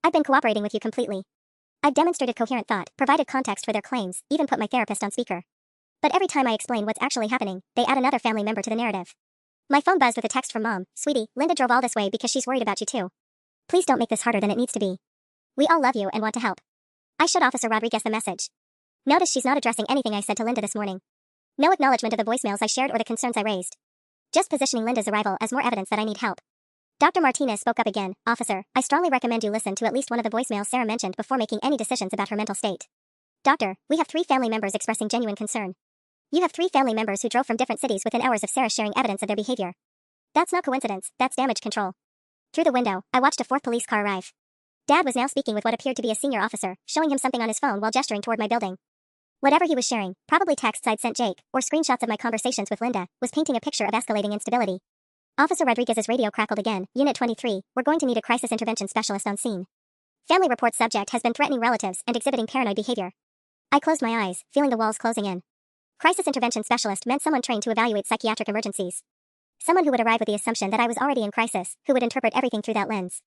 I've been cooperating with you completely. I've demonstrated coherent thought, provided context for their claims, even put my therapist on speaker. But every time I explain what's actually happening, they add another family member to the narrative. My phone buzzed with a text from Mom. Sweetie, Linda drove all this way because she's worried about you too. Please don't make this harder than it needs to be. We all love you and want to help. I showed Officer Rodriguez the message. Notice she's not addressing anything I said to Linda this morning. No acknowledgement of the voicemails I shared or the concerns I raised. Just positioning Linda's arrival as more evidence that I need help. Dr. Martinez spoke up again. Officer, I strongly recommend you listen to at least one of the voicemails Sarah mentioned before making any decisions about her mental state. Doctor, we have 3 family members expressing genuine concern. You have 3 family members who drove from different cities within hours of Sarah sharing evidence of their behavior. That's not coincidence, that's damage control. Through the window, I watched a 4th police car arrive. Dad was now speaking with what appeared to be a senior officer, showing him something on his phone while gesturing toward my building. Whatever he was sharing, probably texts I'd sent Jake, or screenshots of my conversations with Linda, was painting a picture of escalating instability. Officer Rodriguez's radio crackled again. Unit 23, we're going to need a crisis intervention specialist on scene. Family report subject has been threatening relatives and exhibiting paranoid behavior. I closed my eyes, feeling the walls closing in. Crisis intervention specialist meant someone trained to evaluate psychiatric emergencies. Someone who would arrive with the assumption that I was already in crisis, who would interpret everything through that lens.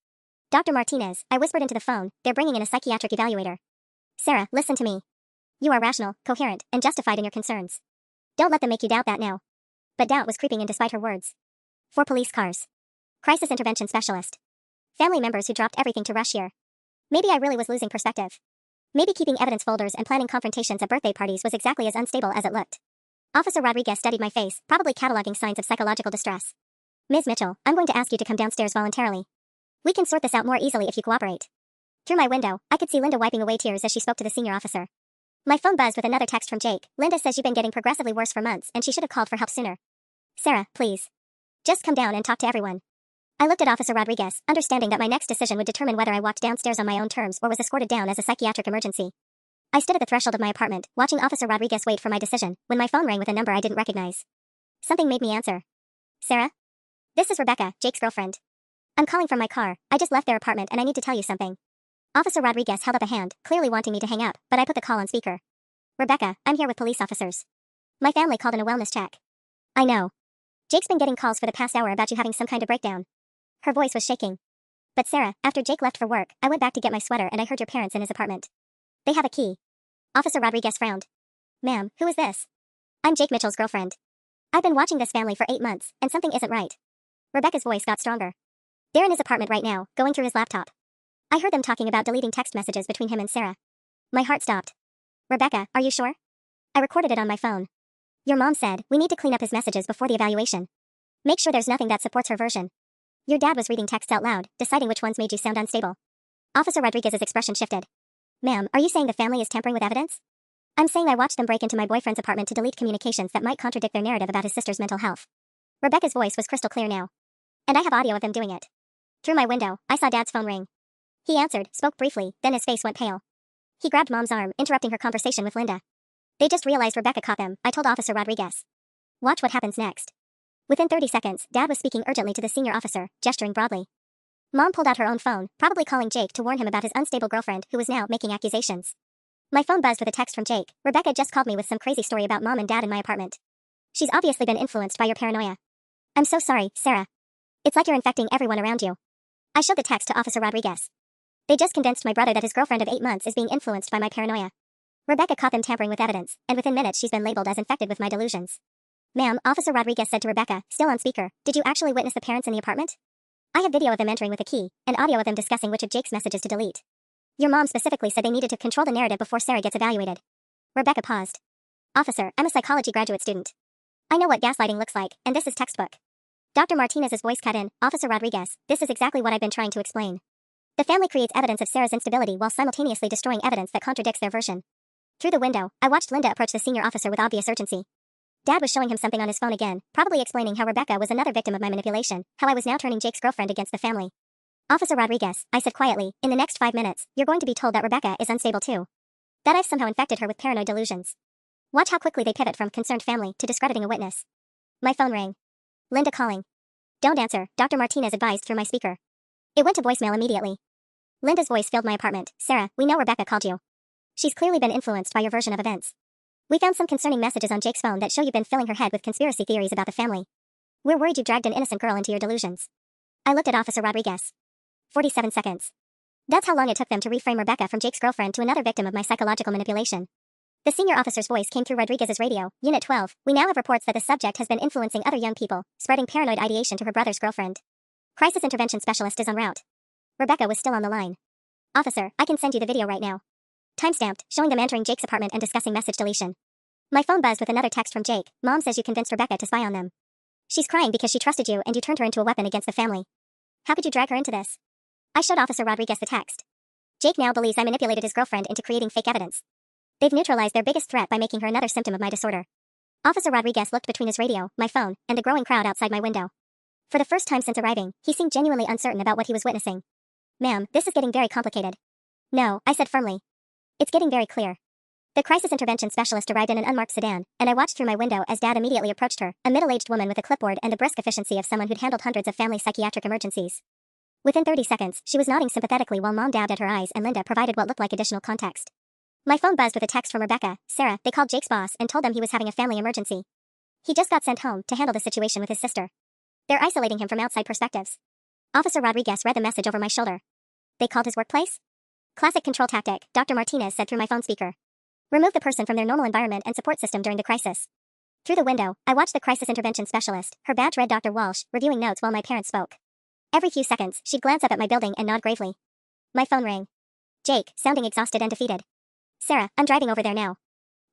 Dr. Martinez, I whispered into the phone, they're bringing in a psychiatric evaluator. Sarah, listen to me. You are rational, coherent, and justified in your concerns. Don't let them make you doubt that now. But doubt was creeping in despite her words. 4 police cars. Crisis intervention specialist. Family members who dropped everything to rush here. Maybe I really was losing perspective. Maybe keeping evidence folders and planning confrontations at birthday parties was exactly as unstable as it looked. Officer Rodriguez studied my face, probably cataloging signs of psychological distress. Ms. Mitchell, I'm going to ask you to come downstairs voluntarily. We can sort this out more easily if you cooperate. Through my window, I could see Linda wiping away tears as she spoke to the senior officer. My phone buzzed with another text from Jake. Linda says you've been getting progressively worse for months and she should have called for help sooner. Sarah, please. Just come down and talk to everyone. I looked at Officer Rodriguez, understanding that my next decision would determine whether I walked downstairs on my own terms or was escorted down as a psychiatric emergency. I stood at the threshold of my apartment, watching Officer Rodriguez wait for my decision, when my phone rang with a number I didn't recognize. Something made me answer. Sarah? This is Rebecca, Jake's girlfriend. I'm calling from my car. I just left their apartment and I need to tell you something. Officer Rodriguez held up a hand, clearly wanting me to hang up, but I put the call on speaker. Rebecca, I'm here with police officers. My family called in a wellness check. I know. Jake's been getting calls for the past hour about you having some kind of breakdown. Her voice was shaking. But Sarah, after Jake left for work, I went back to get my sweater and I heard your parents in his apartment. They have a key. Officer Rodriguez frowned. Ma'am, who is this? I'm Jake Mitchell's girlfriend. I've been watching this family for 8 months, and something isn't right. Rebecca's voice got stronger. They're in his apartment right now, going through his laptop. I heard them talking about deleting text messages between him and Sarah. My heart stopped. Rebecca, are you sure? I recorded it on my phone. Your mom said, we need to clean up his messages before the evaluation. Make sure there's nothing that supports her version. Your dad was reading texts out loud, deciding which ones made you sound unstable. Officer Rodriguez's expression shifted. Ma'am, are you saying the family is tampering with evidence? I'm saying I watched them break into my boyfriend's apartment to delete communications that might contradict their narrative about his sister's mental health. Rebecca's voice was crystal clear now. And I have audio of them doing it. Through my window, I saw Dad's phone ring. He answered, spoke briefly, then his face went pale. He grabbed Mom's arm, interrupting her conversation with Linda. They just realized Rebecca caught them, I told Officer Rodriguez. Watch what happens next. Within 30 seconds, Dad was speaking urgently to the senior officer, gesturing broadly. Mom pulled out her own phone, probably calling Jake to warn him about his unstable girlfriend who was now making accusations. My phone buzzed with a text from Jake. Rebecca just called me with some crazy story about Mom and Dad in my apartment. She's obviously been influenced by your paranoia. I'm so sorry, Sarah. It's like you're infecting everyone around you. I showed the text to Officer Rodriguez. They just convinced my brother that his girlfriend of 8 months is being influenced by my paranoia. Rebecca caught them tampering with evidence, and within minutes she's been labeled as infected with my delusions. Ma'am, Officer Rodriguez said to Rebecca, still on speaker, did you actually witness the parents in the apartment? I have video of them entering with a key, and audio of them discussing which of Jake's messages to delete. Your mom specifically said they needed to control the narrative before Sarah gets evaluated. Rebecca paused. Officer, I'm a psychology graduate student. I know what gaslighting looks like, and this is textbook. Dr. Martinez's voice cut in. Officer Rodriguez, this is exactly what I've been trying to explain. The family creates evidence of Sarah's instability while simultaneously destroying evidence that contradicts their version. Through the window, I watched Linda approach the senior officer with obvious urgency. Dad was showing him something on his phone again, probably explaining how Rebecca was another victim of my manipulation, how I was now turning Jake's girlfriend against the family. Officer Rodriguez, I said quietly, in the next 5 minutes, you're going to be told that Rebecca is unstable too. That I've somehow infected her with paranoid delusions. Watch how quickly they pivot from concerned family to discrediting a witness. My phone rang. Linda calling. Don't answer, Dr. Martinez advised through my speaker. It went to voicemail immediately. Linda's voice filled my apartment. Sarah, we know Rebecca called you. She's clearly been influenced by your version of events. We found some concerning messages on Jake's phone that show you've been filling her head with conspiracy theories about the family. We're worried you dragged an innocent girl into your delusions. I looked at Officer Rodriguez. 47 seconds. That's how long it took them to reframe Rebecca from Jake's girlfriend to another victim of my psychological manipulation. The senior officer's voice came through Rodriguez's radio. Unit 12, we now have reports that the subject has been influencing other young people, spreading paranoid ideation to her brother's girlfriend. Crisis intervention specialist is en route. Rebecca was still on the line. Officer, I can send you the video right now. Timestamped, showing them entering Jake's apartment and discussing message deletion. My phone buzzed with another text from Jake. Mom says you convinced Rebecca to spy on them. She's crying because she trusted you and you turned her into a weapon against the family. How could you drag her into this? I showed Officer Rodriguez the text. Jake now believes I manipulated his girlfriend into creating fake evidence. They've neutralized their biggest threat by making her another symptom of my disorder. Officer Rodriguez looked between his radio, my phone, and the growing crowd outside my window. For the first time since arriving, he seemed genuinely uncertain about what he was witnessing. Ma'am, this is getting very complicated. No, I said firmly. It's getting very clear. The crisis intervention specialist arrived in an unmarked sedan, and I watched through my window as Dad immediately approached her, a middle-aged woman with a clipboard and the brisk efficiency of someone who'd handled hundreds of family psychiatric emergencies. Within 30 seconds, she was nodding sympathetically while Mom dabbed at her eyes and Linda provided what looked like additional context. My phone buzzed with a text from Rebecca. Sarah, they called Jake's boss and told them he was having a family emergency. He just got sent home to handle the situation with his sister. They're isolating him from outside perspectives. Officer Rodriguez read the message over my shoulder. They called his workplace? Classic control tactic, Dr. Martinez said through my phone speaker. Remove the person from their normal environment and support system during the crisis. Through the window, I watched the crisis intervention specialist, her badge read Dr. Walsh, reviewing notes while my parents spoke. Every few seconds, she'd glance up at my building and nod gravely. My phone rang. Jake, sounding exhausted and defeated. Sarah, I'm driving over there now.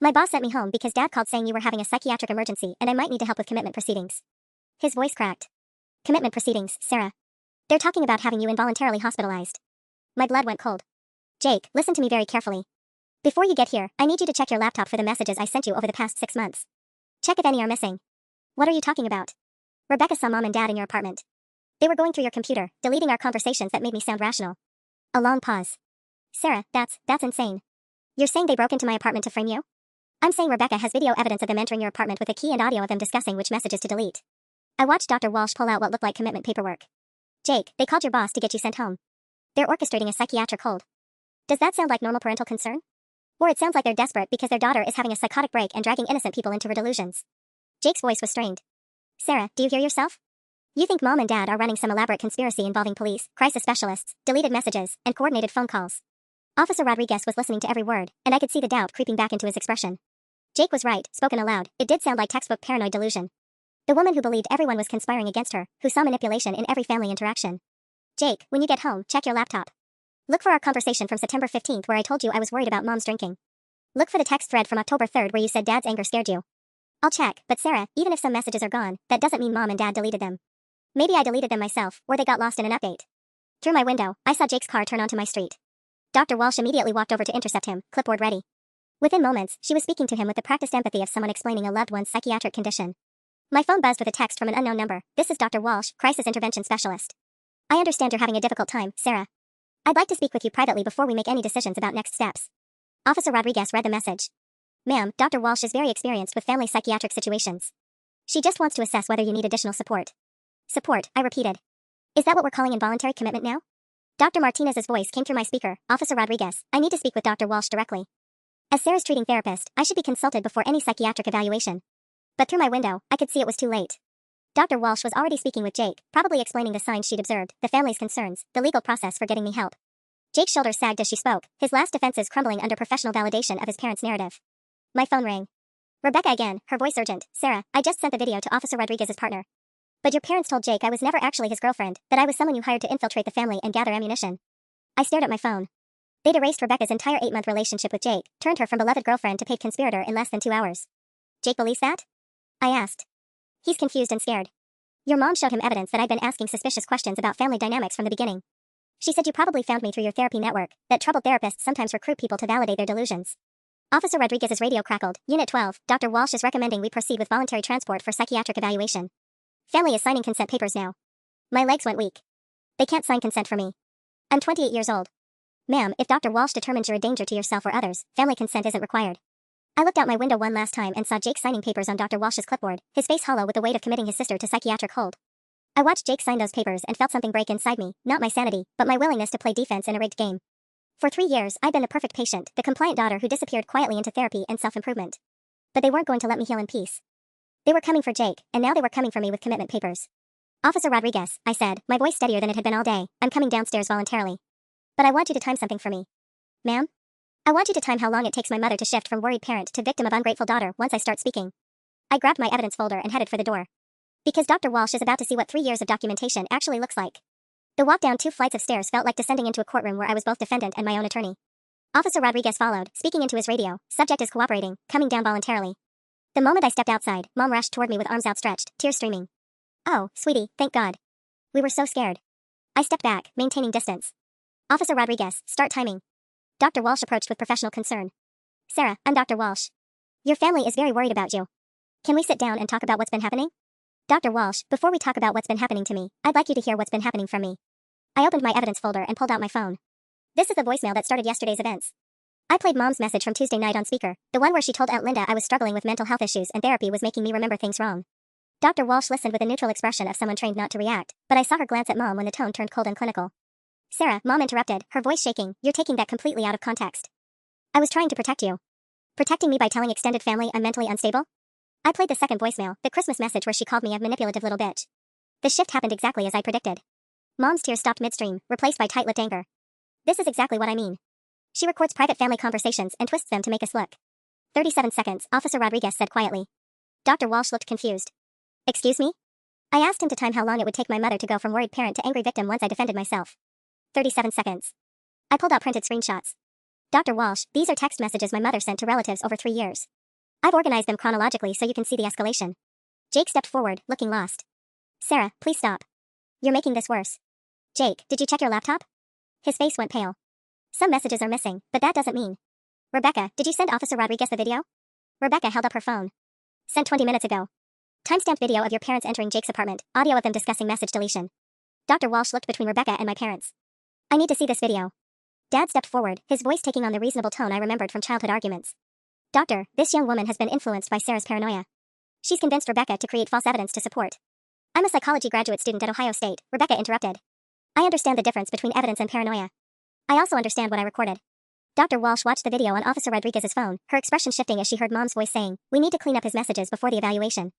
My boss sent me home because Dad called saying you were having a psychiatric emergency and I might need to help with commitment proceedings. His voice cracked. Commitment proceedings, Sarah. They're talking about having you involuntarily hospitalized. My blood went cold. Jake, listen to me very carefully. Before you get here, I need you to check your laptop for the messages I sent you over the past 6 months. Check if any are missing. What are you talking about? Rebecca saw Mom and Dad in your apartment. They were going through your computer, deleting our conversations that made me sound rational. A long pause. Sarah, that's insane. You're saying they broke into my apartment to frame you? I'm saying Rebecca has video evidence of them entering your apartment with a key and audio of them discussing which messages to delete. I watched Dr. Walsh pull out what looked like commitment paperwork. Jake, they called your boss to get you sent home. They're orchestrating a psychiatric hold. Does that sound like normal parental concern? Or it sounds like they're desperate because their daughter is having a psychotic break and dragging innocent people into her delusions. Jake's voice was strained. Sarah, do you hear yourself? You think mom and dad are running some elaborate conspiracy involving police, crisis specialists, deleted messages, and coordinated phone calls. Officer Rodriguez was listening to every word, and I could see the doubt creeping back into his expression. Jake was right, spoken aloud, it did sound like textbook paranoid delusion. The woman who believed everyone was conspiring against her, who saw manipulation in every family interaction. Jake, when you get home, check your laptop. Look for our conversation from September 15th where I told you I was worried about mom's drinking. Look for the text thread from October 3rd where you said dad's anger scared you. I'll check, but Sarah, even if some messages are gone, that doesn't mean mom and dad deleted them. Maybe I deleted them myself, or they got lost in an update. Through my window, I saw Jake's car turn onto my street. Dr. Walsh immediately walked over to intercept him, clipboard ready. Within moments, she was speaking to him with the practiced empathy of someone explaining a loved one's psychiatric condition. My phone buzzed with a text from an unknown number. This is Dr. Walsh, crisis intervention specialist. I understand you're having a difficult time, Sarah. I'd like to speak with you privately before we make any decisions about next steps. Officer Rodriguez read the message. Ma'am, Dr. Walsh is very experienced with family psychiatric situations. She just wants to assess whether you need additional support. Support, I repeated. Is that what we're calling involuntary commitment now? Dr. Martinez's voice came through my speaker. Officer Rodriguez, I need to speak with Dr. Walsh directly. As Sarah's treating therapist, I should be consulted before any psychiatric evaluation. But through my window, I could see it was too late. Dr. Walsh was already speaking with Jake, probably explaining the signs she'd observed, the family's concerns, the legal process for getting me help. Jake's shoulders sagged as she spoke, his last defenses crumbling under professional validation of his parents' narrative. My phone rang. Rebecca again, her voice urgent. Sarah, I just sent the video to Officer Rodriguez's partner. But your parents told Jake I was never actually his girlfriend, that I was someone you hired to infiltrate the family and gather ammunition. I stared at my phone. They'd erased Rebecca's entire 8-month relationship with Jake, turned her from beloved girlfriend to paid conspirator in less than 2 hours. Jake believes that? I asked. He's confused and scared. Your mom showed him evidence that I'd been asking suspicious questions about family dynamics from the beginning. She said you probably found me through your therapy network, that troubled therapists sometimes recruit people to validate their delusions. Officer Rodriguez's radio crackled. Unit 12, Dr. Walsh is recommending we proceed with voluntary transport for psychiatric evaluation. Family is signing consent papers now. My legs went weak. They can't sign consent for me. I'm 28 years old. Ma'am, if Dr. Walsh determines you're a danger to yourself or others, family consent isn't required. I looked out my window one last time and saw Jake signing papers on Dr. Walsh's clipboard, his face hollow with the weight of committing his sister to psychiatric hold. I watched Jake sign those papers and felt something break inside me, not my sanity, but my willingness to play defense in a rigged game. For 3 years, I'd been the perfect patient, the compliant daughter who disappeared quietly into therapy and self-improvement. But they weren't going to let me heal in peace. They were coming for Jake, and now they were coming for me with commitment papers. Officer Rodriguez, I said, my voice steadier than it had been all day, I'm coming downstairs voluntarily. But I want you to time something for me. Ma'am? I want you to time how long it takes my mother to shift from worried parent to victim of ungrateful daughter once I start speaking. I grabbed my evidence folder and headed for the door. Because Dr. Walsh is about to see what 3 years of documentation actually looks like. The walk down 2 flights of stairs felt like descending into a courtroom where I was both defendant and my own attorney. Officer Rodriguez followed, speaking into his radio. Subject is cooperating, coming down voluntarily. The moment I stepped outside, Mom rushed toward me with arms outstretched, tears streaming. Oh, sweetie, thank God. We were so scared. I stepped back, maintaining distance. Officer Rodriguez, start timing. Dr. Walsh approached with professional concern. Sarah, I'm Dr. Walsh. Your family is very worried about you. Can we sit down and talk about what's been happening? Dr. Walsh, before we talk about what's been happening to me, I'd like you to hear what's been happening from me. I opened my evidence folder and pulled out my phone. This is the voicemail that started yesterday's events. I played Mom's message from Tuesday night on speaker, the one where she told Aunt Linda I was struggling with mental health issues and therapy was making me remember things wrong. Dr. Walsh listened with a neutral expression of someone trained not to react, but I saw her glance at Mom when the tone turned cold and clinical. Sarah, Mom interrupted, her voice shaking, you're taking that completely out of context. I was trying to protect you. Protecting me by telling extended family I'm mentally unstable? I played the second voicemail, the Christmas message where she called me a manipulative little bitch. The shift happened exactly as I predicted. Mom's tears stopped midstream, replaced by tight-lipped anger. This is exactly what I mean. She records private family conversations and twists them to make us look. 37 seconds, Officer Rodriguez said quietly. Dr. Walsh looked confused. Excuse me? I asked him to time how long it would take my mother to go from worried parent to angry victim once I defended myself. 37 seconds. I pulled out printed screenshots. Dr. Walsh, these are text messages my mother sent to relatives over 3 years. I've organized them chronologically so you can see the escalation. Jake stepped forward, looking lost. Sarah, please stop. You're making this worse. Jake, did you check your laptop? His face went pale. Some messages are missing, but that doesn't mean. Rebecca, did you send Officer Rodriguez the video? Rebecca held up her phone. Sent 20 minutes ago. Timestamped video of your parents entering Jake's apartment, audio of them discussing message deletion. Dr. Walsh looked between Rebecca and my parents. I need to see this video. Dad stepped forward, his voice taking on the reasonable tone I remembered from childhood arguments. Doctor, this young woman has been influenced by Sarah's paranoia. She's convinced Rebecca to create false evidence to support. I'm a psychology graduate student at Ohio State, Rebecca interrupted. I understand the difference between evidence and paranoia. I also understand what I recorded. Dr. Walsh watched the video on Officer Rodriguez's phone, her expression shifting as she heard Mom's voice saying, "We need to clean up his messages before the evaluation."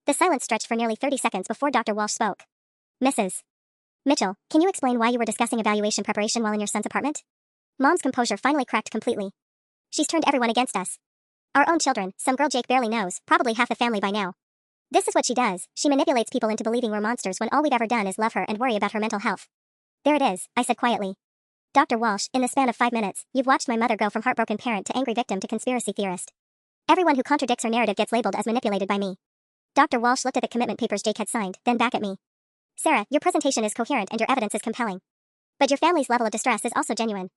The silence stretched for nearly 30 seconds before Dr. Walsh spoke. "Mrs. Mitchell, can you explain why you were discussing evaluation preparation while in your son's apartment?" Mom's composure finally cracked completely. "She's turned everyone against us. Our own children, some girl Jake barely knows, probably half the family by now. This is what she does. She manipulates people into believing we're monsters when all we've ever done is love her and worry about her mental health." "There it is," I said quietly. "Dr. Walsh, in the span of 5 minutes, you've watched my mother go from heartbroken parent to angry victim to conspiracy theorist. Everyone who contradicts her narrative gets labeled as manipulated by me." Dr. Walsh looked at the commitment papers Jake had signed, then back at me. "Sarah, your presentation is coherent and your evidence is compelling. But your family's level of distress is also genuine.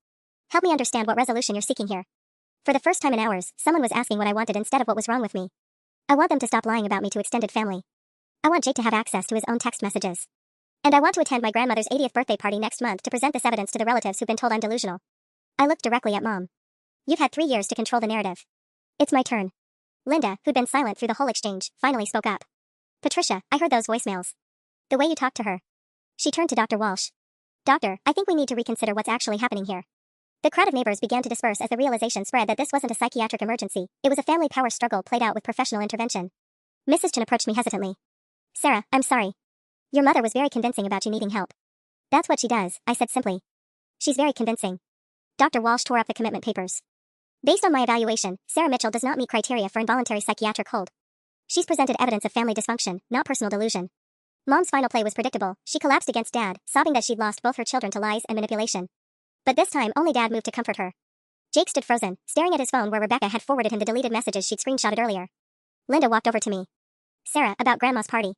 Help me understand what resolution you're seeking here." For the first time in hours, someone was asking what I wanted instead of what was wrong with me. I want them to stop lying about me to extended family. I want Jake to have access to his own text messages. And I want to attend my grandmother's 80th birthday party next month to present this evidence to the relatives who've been told I'm delusional. I looked directly at Mom. "You've had 3 years to control the narrative. It's my turn." Linda, who'd been silent through the whole exchange, finally spoke up. "Patricia, I heard those voicemails. The way you talked to her." She turned to Dr. Walsh. "Doctor, I think we need to reconsider what's actually happening here." The crowd of neighbors began to disperse as the realization spread that this wasn't a psychiatric emergency, it was a family power struggle played out with professional intervention. Mrs. Chen approached me hesitantly. "Sarah, I'm sorry. Your mother was very convincing about you needing help." "That's what she does," I said simply. "She's very convincing." Dr. Walsh tore up the commitment papers. "Based on my evaluation, Sarah Mitchell does not meet criteria for involuntary psychiatric hold. She's presented evidence of family dysfunction, not personal delusion." Mom's final play was predictable. She collapsed against Dad, sobbing that she'd lost both her children to lies and manipulation. But this time, only Dad moved to comfort her. Jake stood frozen, staring at his phone where Rebecca had forwarded him the deleted messages she'd screenshotted earlier. Linda walked over to me. "Sarah, about Grandma's party."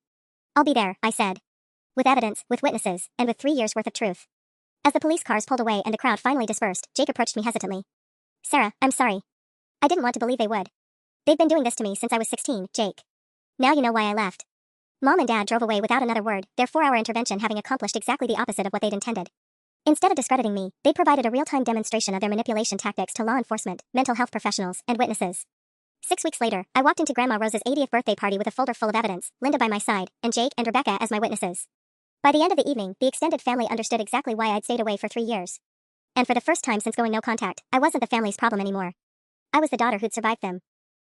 "I'll be there," I said. "With evidence, with witnesses, and with 3 years' worth of truth." As the police cars pulled away and the crowd finally dispersed, Jake approached me hesitantly. "Sarah, I'm sorry. I didn't want to believe they would. They've been doing this to me since I was 16, Jake. Now you know why I left." Mom and Dad drove away without another word, their 4-hour intervention having accomplished exactly the opposite of what they'd intended. Instead of discrediting me, they provided a real-time demonstration of their manipulation tactics to law enforcement, mental health professionals, and witnesses. 6 weeks later, I walked into Grandma Rose's 80th birthday party with a folder full of evidence, Linda by my side, and Jake and Rebecca as my witnesses. By the end of the evening, the extended family understood exactly why I'd stayed away for 3 years. And for the first time since going no contact, I wasn't the family's problem anymore. I was the daughter who'd survived them.